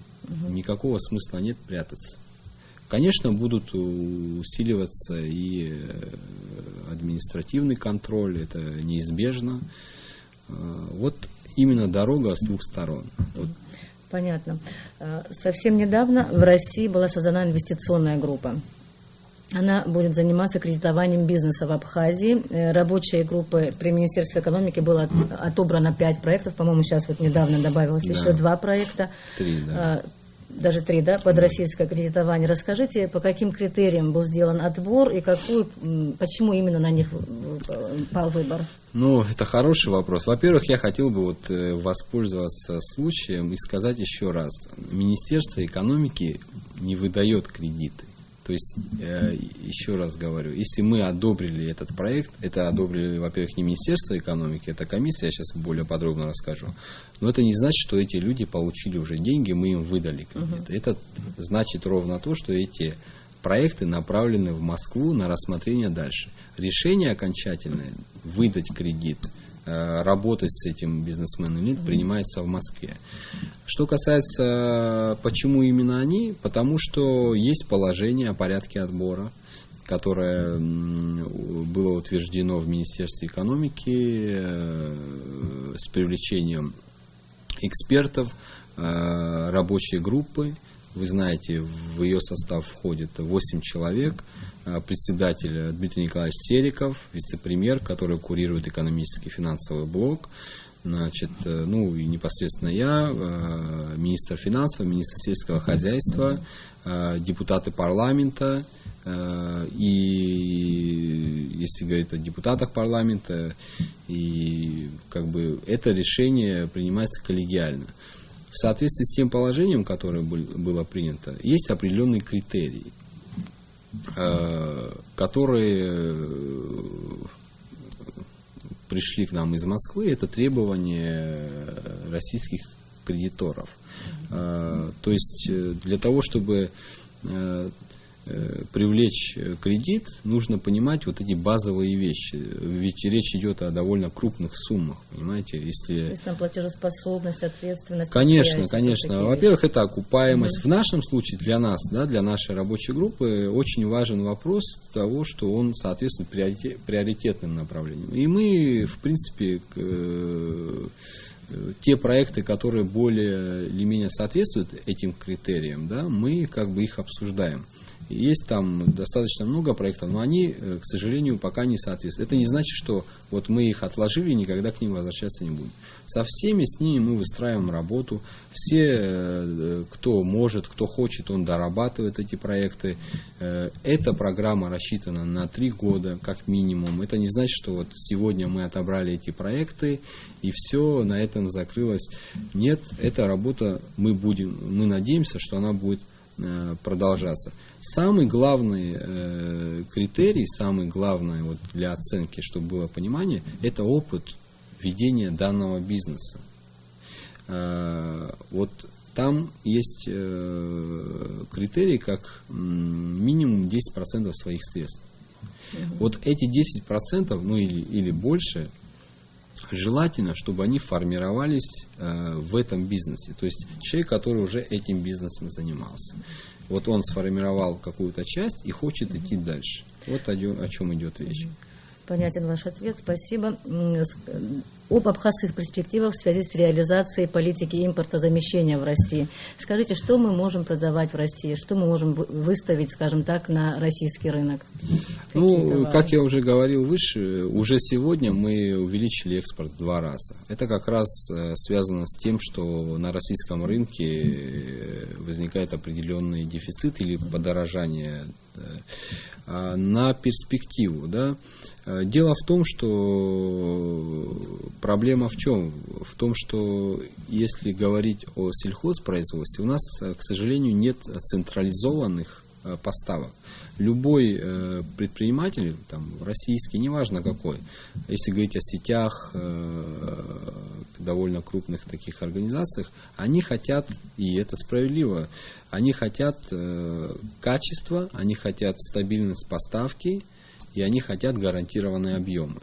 никакого смысла нет прятаться. Конечно, будут усиливаться и административный контроль, это неизбежно. Вот именно дорога с двух сторон. Вот. Понятно. Совсем недавно в России была создана инвестиционная группа. Она будет заниматься кредитованием бизнеса в Абхазии. Рабочей группы при Министерстве экономики было отобрано 5 проектов. По-моему, сейчас вот недавно добавилось еще 2 проекта. 3, да. Даже 3, да, под российское кредитование. Расскажите, по каким критериям был сделан отбор и почему именно на них пал выбор? Ну, это хороший вопрос. Во-первых, я хотел бы воспользоваться случаем и сказать еще раз. Министерство экономики не выдает кредиты. То есть, еще раз говорю, если мы одобрили этот проект, это одобрили, во-первых, не Министерство экономики, это комиссия, я сейчас более подробно расскажу, но это не значит, что эти люди получили уже деньги, мы им выдали кредиты. Это значит ровно то, что эти проекты направлены в Москву на рассмотрение дальше. Решение окончательное, выдать кредит, работать с этим бизнесменом или нет, принимается в Москве. Что касается, почему именно они, потому что есть положение о порядке отбора, которое было утверждено в Министерстве экономики с привлечением экспертов, рабочей группы. Вы знаете, в ее состав входит 8 человек. Председатель Дмитрий Николаевич Сериков, вице-премьер, который курирует экономический и финансовый блок, значит, ну и непосредственно я, министр финансов, министр сельского хозяйства, депутаты парламента, и если говорить о депутатах парламента, и как бы это решение принимается коллегиально. В соответствии с тем положением, которое было принято, есть определенные критерии, которые пришли к нам из Москвы. Это требования российских кредиторов. То есть для того, чтобы привлечь кредит, нужно понимать вот эти базовые вещи. Ведь речь идет о довольно крупных суммах, понимаете? Если... То есть там платежеспособность, ответственность. Конечно, конечно. Во-первых, это окупаемость. В нашем случае, для нас, да, для нашей рабочей группы, очень важен вопрос того, что он соответствует приоритетным направлениям. И мы, в принципе, те проекты, которые более или менее соответствуют этим критериям, да, мы как бы их обсуждаем. Есть там достаточно много проектов, но они, к сожалению, пока не соответствуют. Это не значит, что вот мы их отложили и никогда к ним возвращаться не будем. Со всеми с ними мы выстраиваем работу. Все, кто может, кто хочет, он дорабатывает эти проекты. Эта программа рассчитана на 3 года, как минимум. Это не значит, что вот сегодня мы отобрали эти проекты и все, на этом закрылось. Нет, эта работа мы надеемся, что она будет продолжаться. Самый главный критерий, самый главный вот для оценки, чтобы было понимание, это опыт ведения данного бизнеса. Вот там есть критерий, как минимум 10% своих средств. Вот эти 10%, ну или больше, желательно, чтобы они формировались в этом бизнесе. То есть человек, который уже этим бизнесом занимался. Вот он сформировал какую-то часть и хочет идти дальше. Вот о чем идет речь. Понятен ваш ответ, спасибо. Об абхазских перспективах в связи с реализацией политики импортозамещения в России. Скажите, что мы можем продавать в России, что мы можем выставить, скажем так, на российский рынок? Ну, как я уже говорил выше, уже сегодня мы увеличили экспорт в 2 раза. Это как раз связано с тем, что на российском рынке возникает определенный дефицит или подорожание. На перспективу, да. Дело в том, что проблема в чем? В том, что если говорить о сельхозпроизводстве, у нас, к сожалению, нет централизованных поставок. Любой предприниматель, там, российский, неважно какой, если говорить о сетях, довольно крупных таких организациях, они хотят, и это справедливо, они хотят качества, они хотят стабильность поставки, и они хотят гарантированные объемы.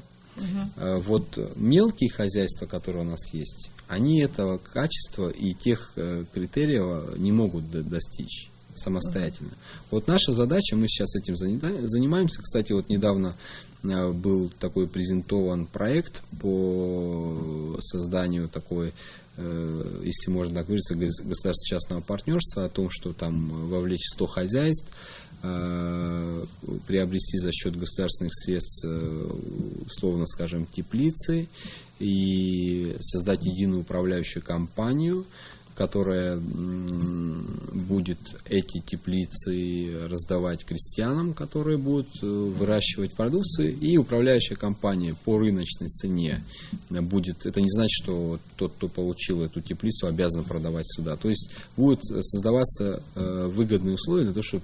Вот мелкие хозяйства, которые у нас есть, они этого качества и тех критериев не могут достичь самостоятельно. Вот наша задача, мы сейчас этим занимаемся. Кстати, вот недавно был такой презентован проект по созданию такой, если можно так выразиться, государственно-частного партнерства, о том, что там вовлечь 100 хозяйств, приобрести за счет государственных средств, условно скажем, теплицы и создать единую управляющую компанию, которая будет эти теплицы раздавать крестьянам, которые будут выращивать продукцию, и управляющая компания по рыночной цене будет. Это не значит, что тот, кто получил эту теплицу, обязан продавать сюда. То есть будут создаваться выгодные условия для того, чтобы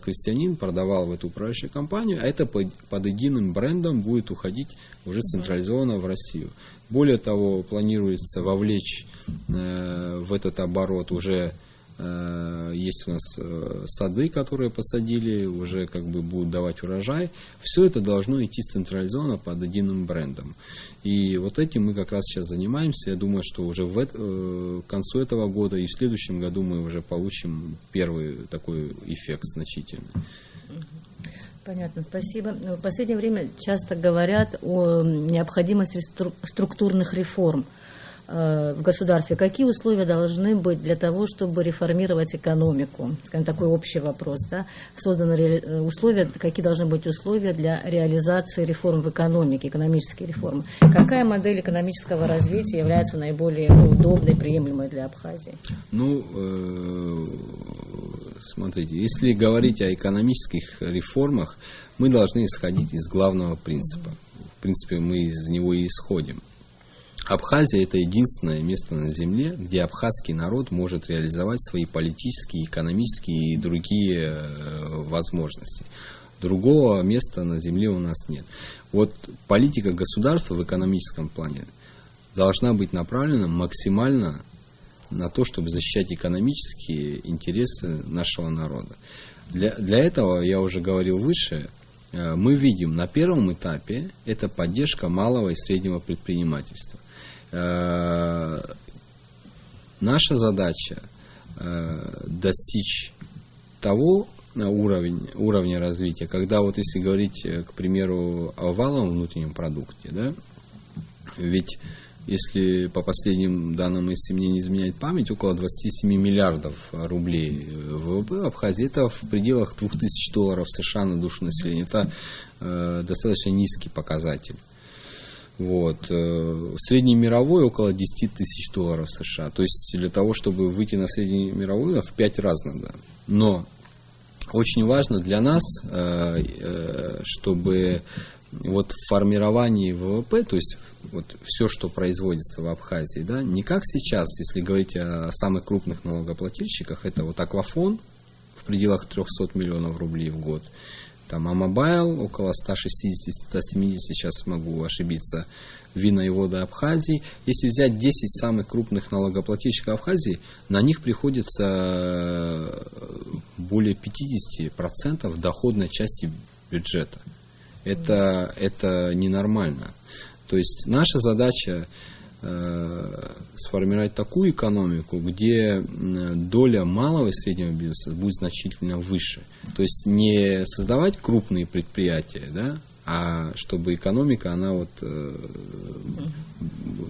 крестьянин продавал в эту управляющую компанию, а это под единым брендом будет уходить уже централизованно в Россию. Более того, планируется вовлечь в этот оборот уже есть у нас сады, которые посадили, уже как бы будут давать урожай. Все это должно идти централизованно под единым брендом. И вот этим мы как раз сейчас занимаемся. Я думаю, что уже к концу этого года и в следующем году мы уже получим первый такой эффект значительный. Понятно, спасибо. В последнее время часто говорят о необходимости структурных реформ в государстве. Какие условия должны быть для того, чтобы реформировать экономику? Скажем, такой общий вопрос. Да? Созданы условия, какие должны быть условия для реализации реформ в экономике, экономические реформы? Какая модель экономического развития является наиболее удобной, приемлемой для Абхазии? Смотрите, если говорить о экономических реформах, мы должны исходить из главного принципа. В принципе, мы из него и исходим. Абхазия – это единственное место на Земле, где абхазский народ может реализовать свои политические, экономические и другие возможности. Другого места на Земле у нас нет. Вот политика государства в экономическом плане должна быть направлена максимально на то, чтобы защищать экономические интересы нашего народа. Для этого, я уже говорил выше, мы видим на первом этапе это поддержка малого и среднего предпринимательства. Наша задача достичь того уровня развития, когда вот если говорить, к примеру, о валовом внутреннем продукте, да, ведь если по последним данным, если мне не изменяет память, около 27 миллиардов рублей ВВП в Абхазии, это в пределах $2000 США на душу населения. Это достаточно низкий показатель. Вот. Среднемировой около $10 тысяч США. То есть для того, чтобы выйти на среднемировой, в 5 раз надо. Но очень важно для нас, чтобы вот в формировании ВВП, то есть вот все, что производится в Абхазии, да, не как сейчас, если говорить о самых крупных налогоплательщиках, это вот Аквафон в пределах 300 миллионов рублей в год, там Амобайл около 160-170, сейчас могу ошибиться, Вина и воды Абхазии. Если взять 10 самых крупных налогоплательщиков Абхазии, на них приходится более 50% доходной части бюджета. Это ненормально. То есть наша задача сформировать такую экономику, где доля малого и среднего бизнеса будет значительно выше. То есть не создавать крупные предприятия, да, а чтобы экономика, она вот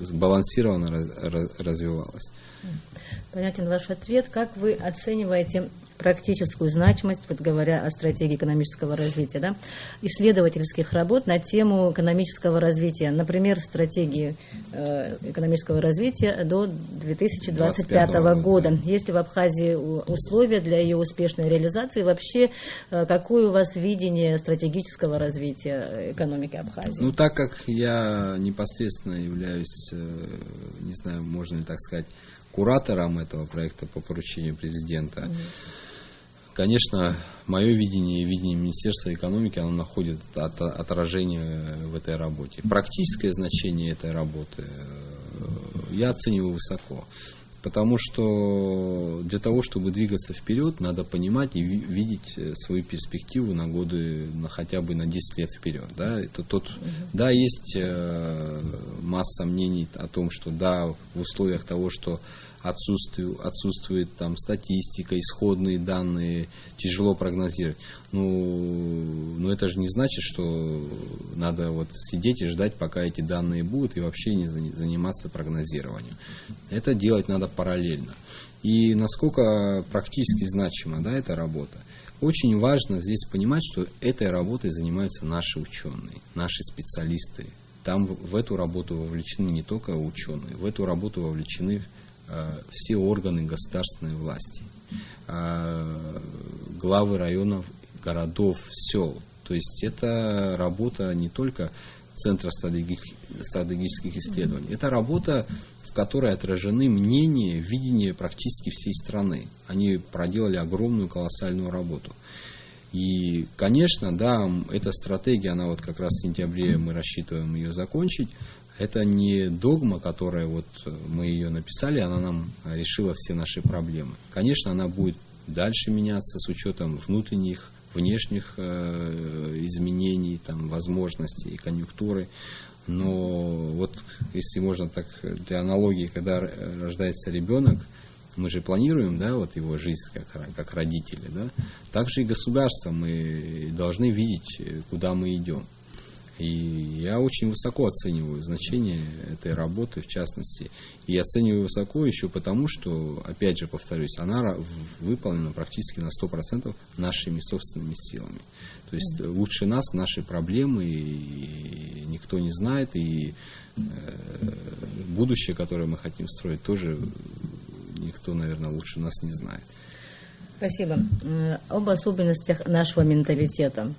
сбалансированно развивалась. Понятен ваш ответ. Как вы оцениваете практическую значимость, вот говоря о стратегии экономического развития, да, исследовательских работ на тему экономического развития, например, стратегии экономического развития до 2025 года. Есть ли в Абхазии условия для ее успешной реализации? Вообще, какое у вас видение стратегического развития экономики Абхазии? Ну, так как я непосредственно являюсь, не знаю, можно ли так сказать, куратором этого проекта по поручению президента, конечно, мое видение и видение Министерства экономики, оно находит отражение в этой работе. Практическое значение этой работы я оцениваю высоко, потому что для того, чтобы двигаться вперед, надо понимать и видеть свою перспективу на годы, хотя бы на 10 лет вперед. Да, да, есть масса мнений о том, что да, в условиях того, что отсутствует там статистика, исходные данные, тяжело прогнозировать. Но это же не значит, что надо вот сидеть и ждать, пока эти данные будут, и вообще не заниматься прогнозированием. Это делать надо параллельно. И насколько практически значима, да, эта работа. Очень важно здесь понимать, что этой работой занимаются наши ученые, наши специалисты. Там в эту работу вовлечены не только ученые, в эту работу вовлечены все органы государственной власти, главы районов, городов, сел. То есть это работа не только Центра стратегических исследований, это работа, в которой отражены мнения, видения практически всей страны. Они проделали огромную, колоссальную работу. И, конечно, да, эта стратегия, она вот как раз в сентябре мы рассчитываем ее закончить. Это не догма, которая вот мы ее написали, она нам решила все наши проблемы. Конечно, она будет дальше меняться с учетом внутренних, внешних изменений, там, возможностей и конъюнктуры. Но вот если можно так, для аналогии, когда рождается ребенок, мы же планируем, да, вот его жизнь как родители, да, также и государство, мы должны видеть, куда мы идем. И я очень высоко оцениваю значение этой работы, в частности. И оцениваю высоко еще потому, что, опять же повторюсь, она выполнена практически на 100% нашими собственными силами. То есть лучше нас, наши проблемы и никто не знает. И будущее, которое мы хотим строить, тоже никто, наверное, лучше нас не знает. Спасибо. Об особенностях нашего менталитета.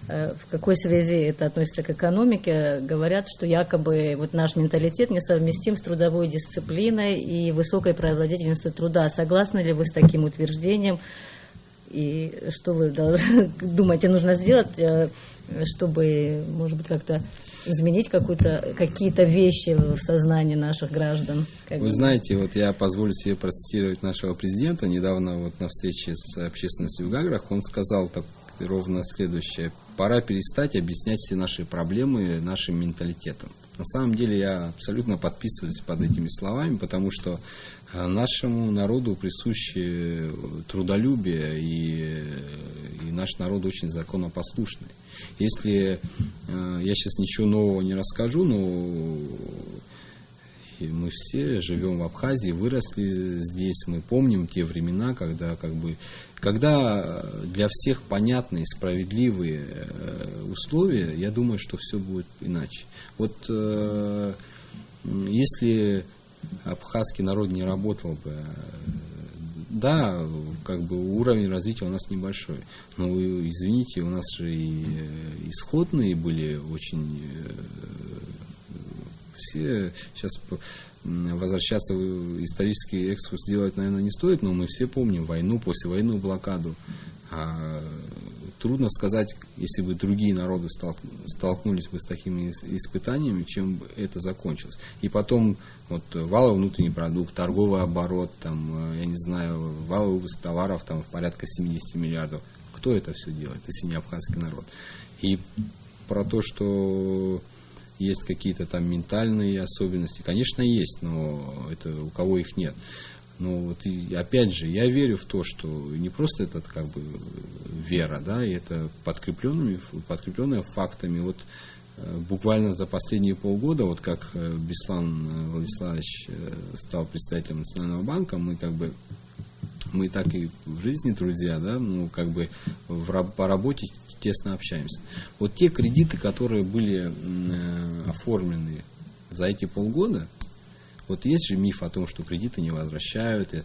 В какой связи это относится к экономике? Говорят, что якобы вот наш менталитет несовместим с трудовой дисциплиной и высокой производительностью труда. Согласны ли вы с таким утверждением? И что вы думаете, нужно сделать, чтобы, может быть, как-то изменить какие-то вещи в сознании наших граждан? Вы знаете, вот я позволю себе процитировать нашего президента. Недавно вот на встрече с общественностью в Гаграх он сказал так, ровно следующее: пора перестать объяснять все наши проблемы нашим менталитетом. На самом деле я абсолютно подписываюсь под этими словами, потому что нашему народу присуще трудолюбие, и наш народ очень законопослушный. Если я сейчас ничего нового не расскажу, но мы все живем в Абхазии, выросли здесь, мы помним те времена, когда для всех понятные, справедливые условия, я думаю, что все будет иначе. Вот если абхазский народ не работал бы, да, уровень развития у нас небольшой, но, извините, у нас же и исходные были очень... Все сейчас возвращаться в исторический экскурс делать, наверное, не стоит, но мы все помним войну, послевоенную блокаду. Трудно сказать, если бы другие народы столкнулись бы с такими испытаниями, чем бы это закончилось. И потом вот валовый внутренний продукт, торговый оборот, там, я не знаю, валовый выпуск товаров там, порядка 70 миллиардов. Кто это все делает, если не абхазский народ? И про то, что есть какие-то там ментальные особенности, конечно, есть, но это у кого их нет. Но вот и опять же, я верю в то, что не просто это вера, да, и это подкрепленное фактами. Вот буквально за последние полгода, вот как Беслан Владиславович стал председателем Национального банка, мы так и в жизни друзья, да, по работе тесно общаемся. Вот те кредиты, которые были оформлены за эти полгода, вот есть же миф о том, что кредиты не возвращают. И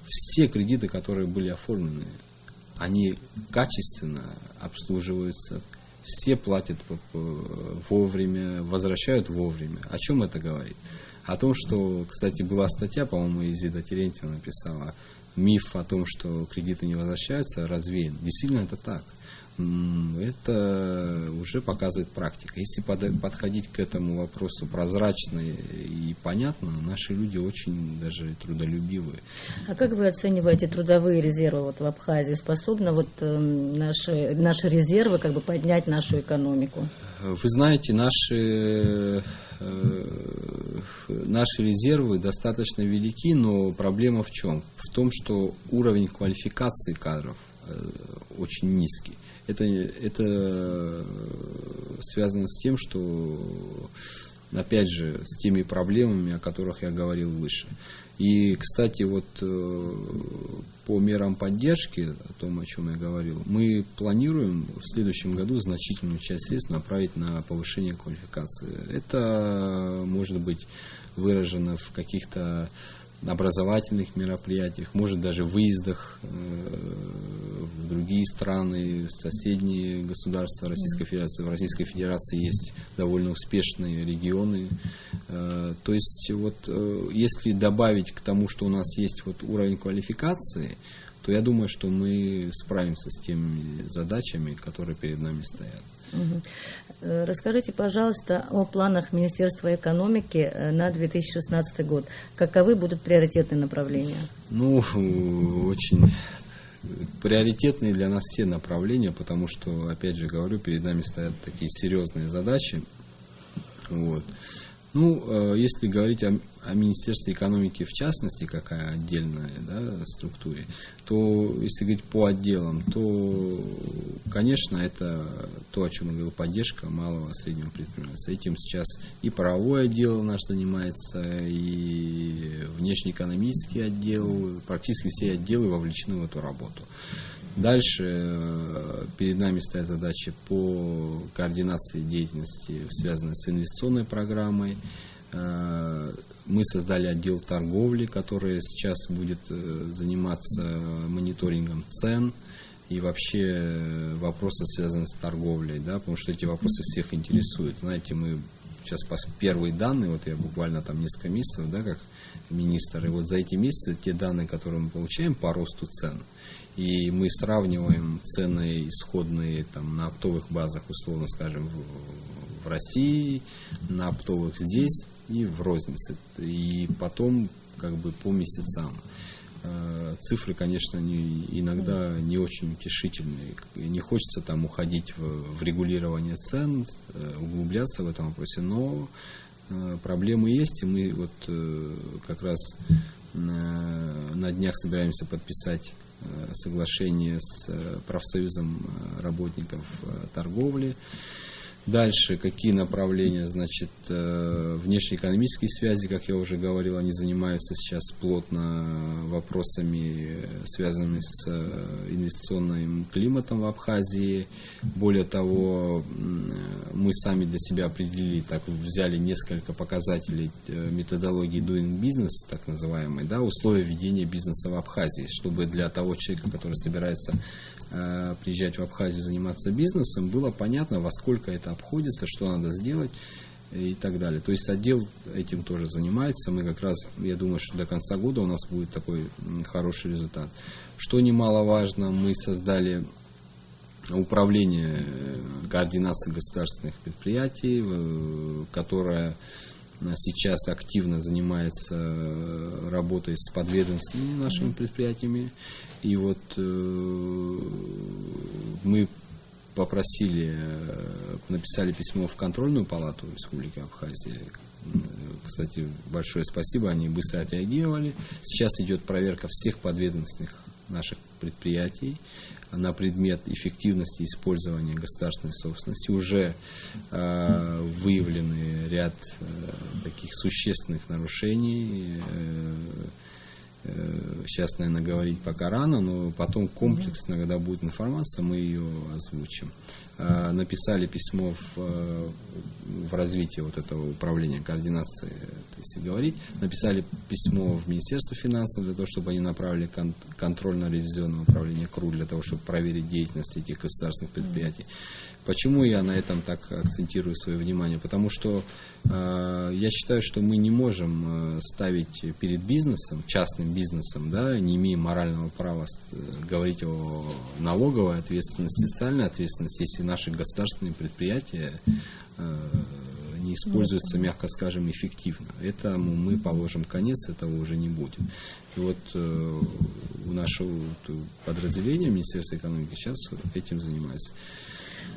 все кредиты, которые были оформлены, они качественно обслуживаются, все платят вовремя, возвращают вовремя. О чем это говорит? О том, что, кстати, была статья, по-моему, Изида Терентьева написала, миф о том, что кредиты не возвращаются, развеян. Действительно, это так. Это уже показывает практика. Если подходить к этому вопросу прозрачно и понятно, наши люди очень даже трудолюбивые. А как вы оцениваете трудовые резервы вот в Абхазии? Способны наши резервы поднять нашу экономику? Вы знаете, наши резервы достаточно велики, но проблема в чем? В том, что уровень квалификации кадров очень низкий. Это связано с тем, что, опять же, с теми проблемами, о которых я говорил выше. И, кстати, вот по мерам поддержки, о том, о чем я говорил, мы планируем в следующем году значительную часть средств направить на повышение квалификации. Это может быть выражено в каких-то образовательных мероприятиях, может даже в выездах в другие страны, в соседние государства Российской Федерации. В Российской Федерации есть довольно успешные регионы. То есть вот если добавить к тому, что у нас есть вот уровень квалификации, то я думаю, что мы справимся с теми задачами, которые перед нами стоят. Расскажите, пожалуйста, о планах Министерства экономики на 2016 год. Каковы будут приоритетные направления? Ну, очень приоритетные для нас все направления, потому что, опять же говорю, перед нами стоят такие серьезные задачи. Вот. Ну, если говорить о Министерстве экономики в частности, какая отдельная, да, структуре, то если говорить по отделам, то, конечно, это то, о чем я говорил, поддержка малого и среднего предпринимательства. Этим сейчас и правовой отдел наш занимается, и внешнеэкономический отдел, практически все отделы вовлечены в эту работу. Дальше перед нами стоят задачи по координации деятельности, связанной с инвестиционной программой. Мы создали отдел торговли, который сейчас будет заниматься мониторингом цен и вообще вопросы, связанные с торговлей, да, потому что эти вопросы всех интересуют. Знаете, мы сейчас первые данные, вот я буквально там несколько месяцев, да, как министр, и вот за эти месяцы те данные, которые мы получаем по росту цен, и мы сравниваем цены исходные там, на оптовых базах, условно скажем, в России, на оптовых здесь и в рознице. И потом как бы по месяцам. Цифры, конечно, иногда не очень утешительные. Не хочется там уходить в регулирование цен, углубляться в этом вопросе, но проблемы есть, и мы вот как раз на днях собираемся подписать соглашение с профсоюзом работников торговли. Дальше, какие направления, значит, внешнеэкономические связи, как я уже говорил, они занимаются сейчас плотно вопросами, связанными с инвестиционным климатом в Абхазии. Более того, мы сами для себя определили, так взяли несколько показателей методологии Doing Business, так называемой, да, условия ведения бизнеса в Абхазии, чтобы для того человека, который собирается приезжать в Абхазию заниматься бизнесом, было понятно, во сколько это обходится, что надо сделать и так далее. То есть отдел этим тоже занимается. Мы как раз, я думаю, что до конца года у нас будет такой хороший результат. Что немаловажно, мы создали управление координацией государственных предприятий, которое сейчас активно занимается работой с подведомственными нашими предприятиями. И вот мы попросили, написали письмо в контрольную палату Республики Абхазия. Кстати, большое спасибо, они быстро отреагировали. Сейчас идет проверка всех подведомственных наших предприятий на предмет эффективности использования государственной собственности. Уже выявлены ряд таких существенных нарушений. Сейчас, наверное, говорить пока рано, но потом комплексно, когда будет информация, мы ее озвучим. Написали письмо в развитие вот этого управления координации, если говорить. Написали письмо в Министерство финансов для того, чтобы они направили контрольно-ревизионное управление КРУ для того, чтобы проверить деятельность этих государственных предприятий. Почему я на этом так акцентирую свое внимание? Потому что я считаю, что мы не можем ставить перед бизнесом, частным бизнесом, да, не имея морального права говорить о налоговой ответственности, социальной ответственности, если наши государственные предприятия не используются, мягко скажем, эффективно. Этому мы положим конец, этого уже не будет. И вот у нашего подразделения Министерства экономики сейчас этим занимается.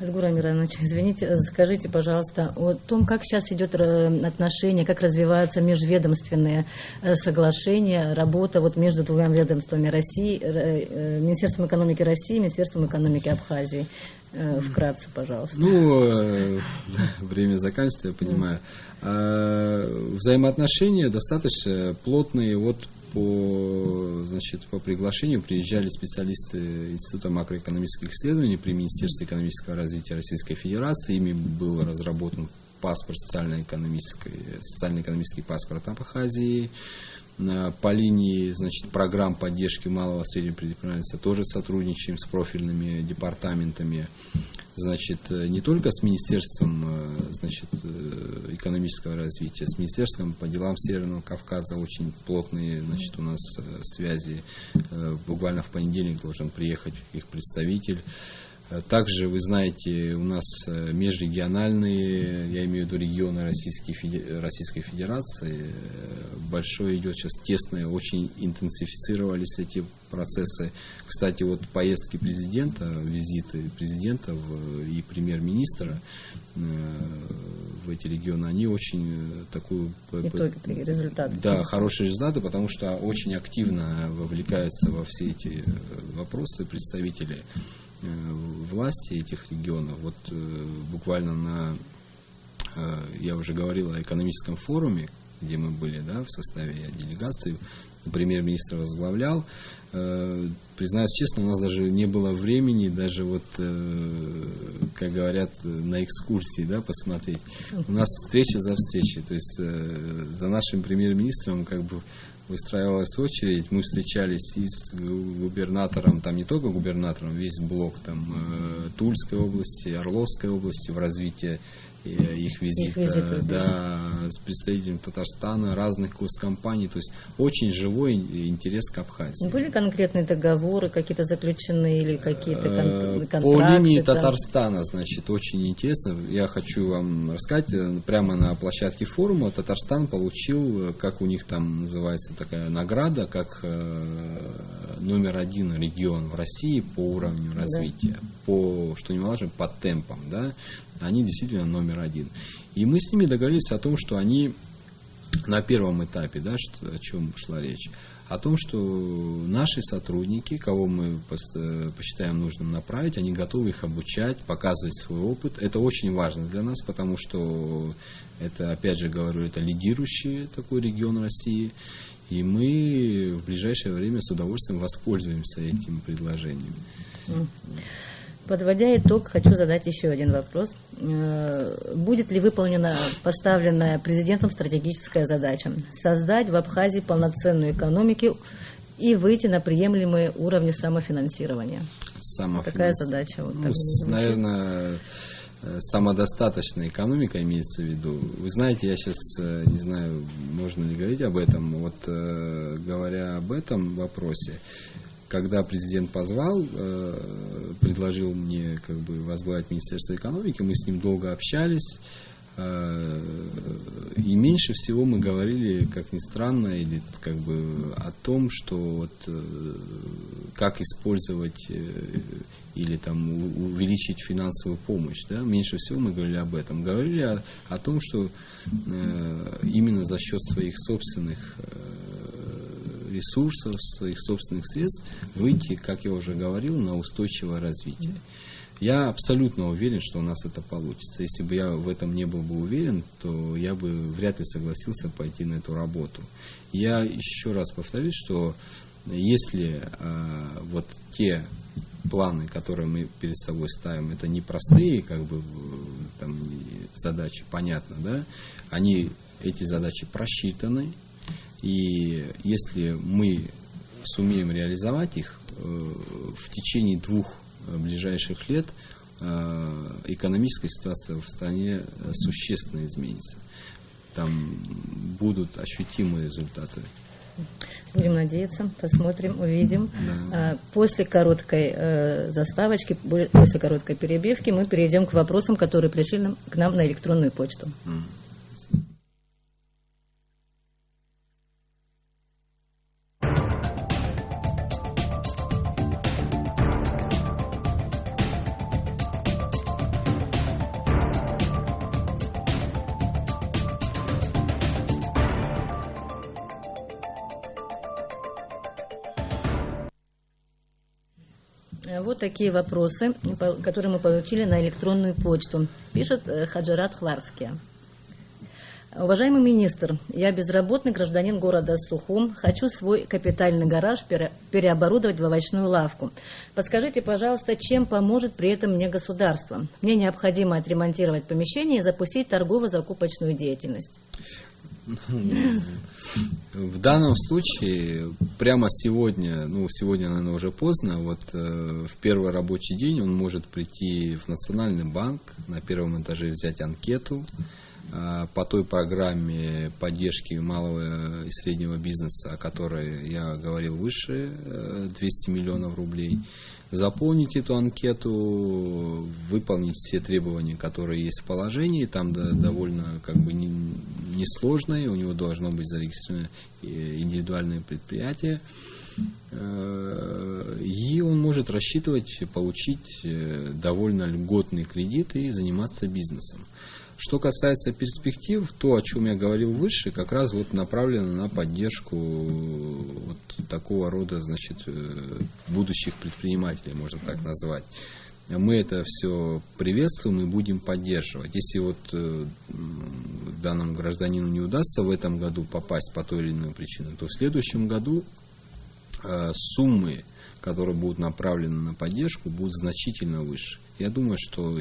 Эдгур Амирович, извините, скажите, пожалуйста, о том, как сейчас идет отношение, как развиваются межведомственные соглашения, работа вот между двумя ведомствами России, Министерством экономики России и Министерством экономики Абхазии. Вкратце, пожалуйста. Ну, время заканчивается, я понимаю. Взаимоотношения достаточно плотные. Вот по приглашению приезжали специалисты Института макроэкономических исследований при Министерстве экономического развития Российской Федерации. Ими был разработан паспорт социально-экономический паспорт Абхазии. По линии, значит, программ поддержки малого и среднего предпринимательства тоже сотрудничаем с профильными департаментами. Значит, не только с Министерством, значит, экономического развития, с Министерством по делам Северного Кавказа очень плотные, значит, у нас связи. Буквально в понедельник должен приехать их представитель. Также, вы знаете, у нас межрегиональные, я имею в виду регионы Российской Федерации, большое идет сейчас тесное, очень интенсифицировались эти процессы. Кстати, вот поездки президента, визиты президента и премьер-министра в эти регионы, они очень такую... Итоги, результаты. Да, хорошие результаты, потому что очень активно вовлекаются во все эти вопросы представители власти этих регионов. Вот буквально я уже говорил о экономическом форуме, где мы были, да, в составе делегации, премьер-министр возглавлял. Признаюсь честно, у нас даже не было времени, даже вот, как говорят, на экскурсии, да, посмотреть. У нас встреча за встречей, то есть за нашим премьер-министром как бы выстраивалась очередь, мы встречались и с губернатором, там не только губернатором, весь блок там Тульской области, Орловской области в развитии их визита, да, с представителями Татарстана, разных госкомпаний, то есть очень живой интерес к Абхазии. Были конкретные договоры какие-то заключены или какие-то контракты? По линии Татарстана, значит, очень интересно, я хочу вам рассказать, прямо на площадке форума Татарстан получил, как у них там называется такая награда, как №1 регион в России по уровню развития, по, что немаловажно, по темпам, да, они действительно №1. И мы с ними договорились о том, что они на первом этапе, да, о чем шла речь, о том, что наши сотрудники, кого мы посчитаем нужным направить, они готовы их обучать, показывать свой опыт. Это очень важно для нас, потому что это, опять же говорю, это лидирующий такой регион России. И мы в ближайшее время с удовольствием воспользуемся этим предложением. Подводя итог, хочу задать еще один вопрос. Будет ли выполнена поставленная президентом стратегическая задача создать в Абхазии полноценную экономику и выйти на приемлемые уровни самофинансирования? Такая задача. Вот, наверное, самодостаточная экономика имеется в виду. Вы знаете, я сейчас не знаю, можно ли говорить об этом. Вот говоря об этом вопросе, когда президент позвал, предложил мне как бы возглавить Министерство экономики, мы с ним долго общались, и меньше всего мы говорили, как ни странно, или как бы о том, что вот, как использовать или там увеличить финансовую помощь, да? Меньше всего мы говорили об этом. Говорили о том, что именно за счет своих собственных ресурсов, своих собственных средств выйти, как я уже говорил, на устойчивое развитие. Я абсолютно уверен, что у нас это получится. Если бы я в этом не был бы уверен, то я бы вряд ли согласился пойти на эту работу. Я еще раз повторюсь, что если вот те планы, которые мы перед собой ставим, это непростые как бы там задачи, понятно, да? Эти задачи просчитаны. И если мы сумеем реализовать их, в течение 2 ближайших лет экономическая ситуация в стране существенно изменится. Там будут ощутимые результаты. Будем надеяться, посмотрим, увидим. Да. После короткой заставочки, после короткой перебивки мы перейдем к вопросам, которые пришли к нам на электронную почту. Вот такие вопросы, которые мы получили на электронную почту. Пишет Хаджарат Хварския. Уважаемый министр, я безработный гражданин города Сухум. Хочу свой капитальный гараж переоборудовать в овощную лавку. Подскажите, пожалуйста, чем поможет при этом мне государство? Мне необходимо отремонтировать помещение и запустить торгово-закупочную деятельность. В данном случае, прямо сегодня, сегодня, наверное, уже поздно, в первый рабочий день он может прийти в Национальный банк, на первом этаже взять анкету по той программе поддержки малого и среднего бизнеса, о которой я говорил выше, 200 миллионов рублей, заполнить эту анкету, выполнить все требования, которые есть в положении, там довольно несложное, у него должно быть зарегистрировано индивидуальное предприятие, и он может рассчитывать получить довольно льготный кредит и заниматься бизнесом. Что касается перспектив, то, о чем я говорил выше, как раз направлено на поддержку такого рода, будущих предпринимателей, можно так назвать. Мы это все приветствуем и будем поддерживать. Если данному гражданину не удастся в этом году попасть по той или иной причине, то в следующем году суммы, которые будут направлены на поддержку, будут значительно выше. Я думаю, что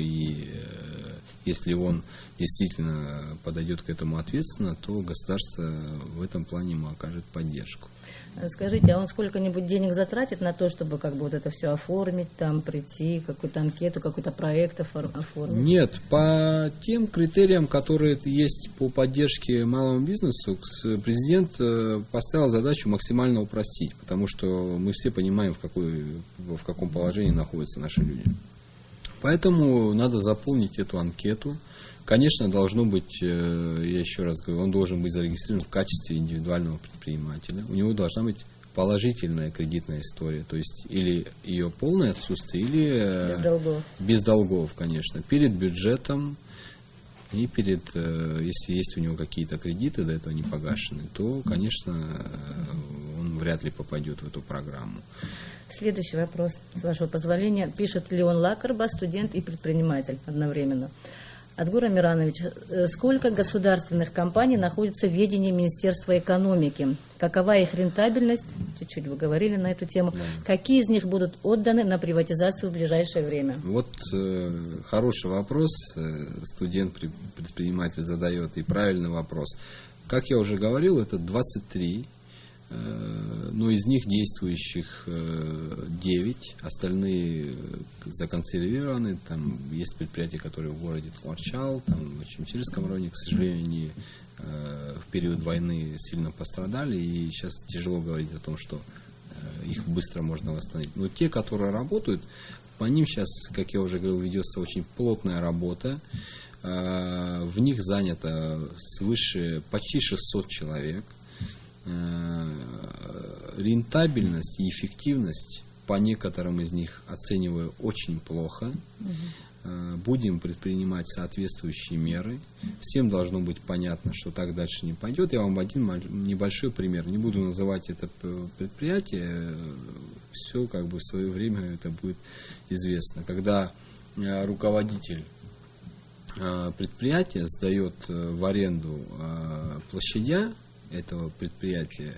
если он действительно подойдет к этому ответственно, то государство в этом плане ему окажет поддержку. Скажите, а он сколько-нибудь денег затратит на то, чтобы это все оформить, прийти, какую-то анкету, какой-то проект оформить? Нет, по тем критериям, которые есть по поддержке малому бизнесу, президент поставил задачу максимально упростить, потому что мы все понимаем, в каком положении находятся наши люди. Поэтому надо заполнить эту анкету. Конечно, должно быть, я еще раз говорю, он должен быть зарегистрирован в качестве индивидуального предпринимателя. У него должна быть положительная кредитная история, то есть или ее полное отсутствие, или без долгов, конечно, перед бюджетом и если есть у него какие-то кредиты до этого не погашены, то, конечно, он вряд ли попадет в эту программу. Следующий вопрос, с вашего позволения, пишет Леон Лакарба, студент и предприниматель одновременно. Адгур Амиранович, сколько государственных компаний находится в ведении Министерства экономики? Какова их рентабельность? Чуть-чуть вы говорили на эту тему. Да. Какие из них будут отданы на приватизацию в ближайшее время? Хороший вопрос. Студент-предприниматель задает, и правильный вопрос. Как я уже говорил, это 23. Но из них действующих 9, остальные законсервированы. Там есть предприятия, которые в городе Тхуарчал, в Чимчирском районе, к сожалению, они в период войны сильно пострадали, и сейчас тяжело говорить о том, что их быстро можно восстановить. Но те, которые работают, по ним сейчас, как я уже говорил, ведется очень плотная работа. В них занято свыше почти 600 человек. Рентабельность и эффективность по некоторым из них оцениваю очень плохо. Будем предпринимать соответствующие меры. Всем должно быть понятно, что так дальше не пойдет. Я вам один небольшой пример. Не буду называть это предприятие. Все в свое время это будет известно. Когда руководитель предприятия сдает в аренду площадя этого предприятия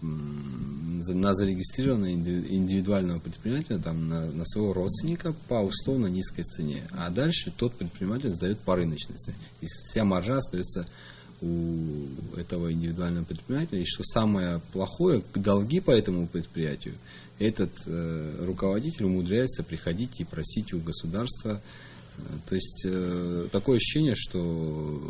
на зарегистрированного индивидуального предпринимателя на своего родственника по условно низкой цене. А дальше тот предприниматель сдает по рыночной цене. И вся маржа остается у этого индивидуального предпринимателя. И что самое плохое, долги по этому предприятию, этот руководитель умудряется приходить и просить у государства. То есть такое ощущение, что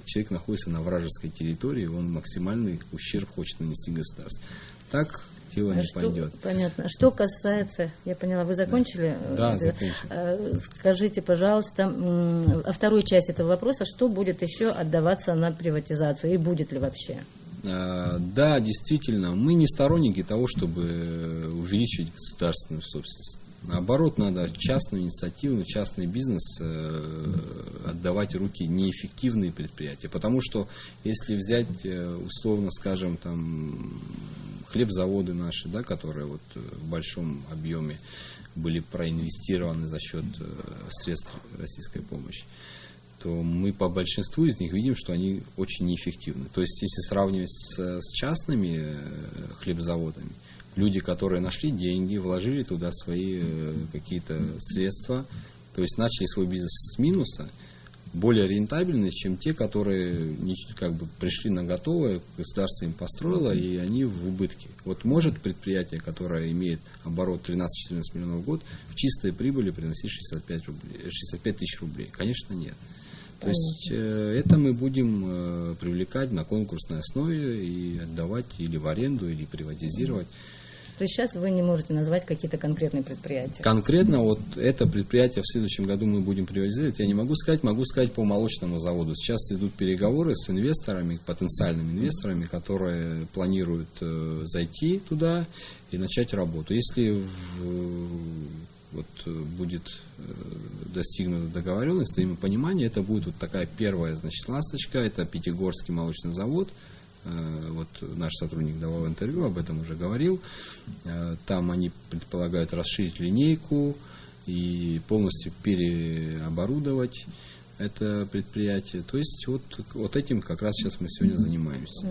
человек находится на вражеской территории, он максимальный ущерб хочет нанести государству. Так дело не пойдет. Понятно. Что касается, я поняла, вы закончили? Да, закончил. Скажите, пожалуйста, о второй части этого вопроса, что будет еще отдаваться на приватизацию и будет ли вообще? Да, действительно, мы не сторонники того, чтобы увеличивать государственную собственность. Наоборот, надо частную инициативу, частный бизнес отдавать в руки неэффективные предприятия. Потому что если взять, условно скажем, хлебзаводы наши, которые в большом объеме были проинвестированы за счет средств российской помощи, то мы по большинству из них видим, что они очень неэффективны. То есть, если сравнивать с частными хлебзаводами, люди, которые нашли деньги, вложили туда свои какие-то средства, то есть начали свой бизнес с минуса, более рентабельные, чем те, которые как бы пришли на готовое, государство им построило, и они в убытке. Вот может предприятие, которое имеет оборот 13-14 миллионов в год, в чистой прибыли приносить 65 тысяч рублей? Конечно, нет. То есть это мы будем привлекать на конкурсной основе и отдавать или в аренду, или приватизировать. То есть сейчас вы не можете назвать какие-то конкретные предприятия? Конкретно вот это предприятие в следующем году мы будем приватизировать, я не могу сказать по молочному заводу. Сейчас идут переговоры с инвесторами, потенциальными инвесторами, которые планируют зайти туда и начать работу. Если будет достигнута договоренность, взаимопонимание, это будет вот такая первая, значит, ласточка, это Пятигорский молочный завод. Вот наш сотрудник давал интервью, об этом уже говорил. Там они предполагают расширить линейку и полностью переоборудовать это предприятие. То есть вот этим как раз сейчас мы сегодня занимаемся.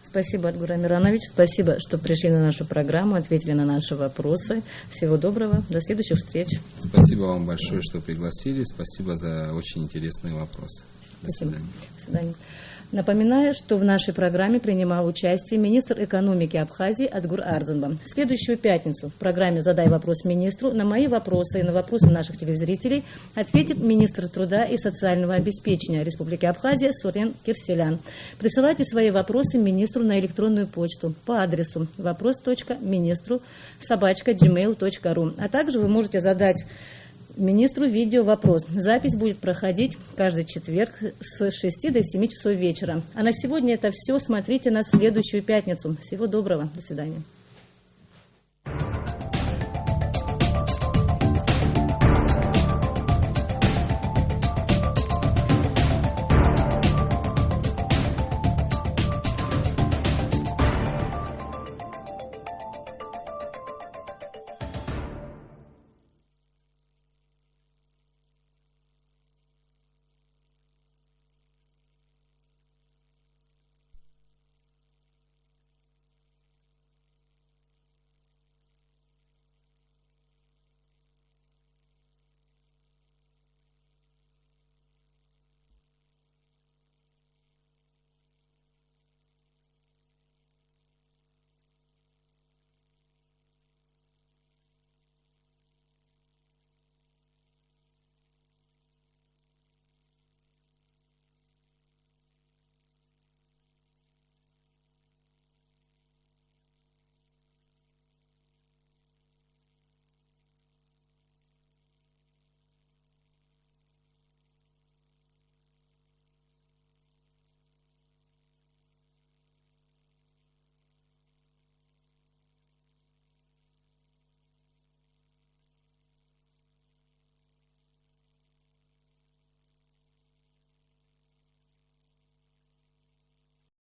Спасибо, Адгур Амиранович. Спасибо, что пришли на нашу программу, ответили на наши вопросы. Всего доброго. До следующих встреч. Спасибо вам большое, что пригласили. Спасибо за очень интересные вопросы. До свидания. До свидания. Напоминаю, что в нашей программе принимал участие министр экономики Абхазии Адгур Ардзинба. В следующую пятницу в программе «Задай вопрос министру» на мои вопросы и на вопросы наших телезрителей ответит министр труда и социального обеспечения Республики Абхазия Сурен Кирселян. Присылайте свои вопросы министру на электронную почту по адресу вопрос.министру@gmail.ru. А также вы можете задать министру видео вопрос. Запись будет проходить каждый четверг с 6 до 7 часов вечера. А на сегодня это все. Смотрите нас в следующую пятницу. Всего доброго. До свидания.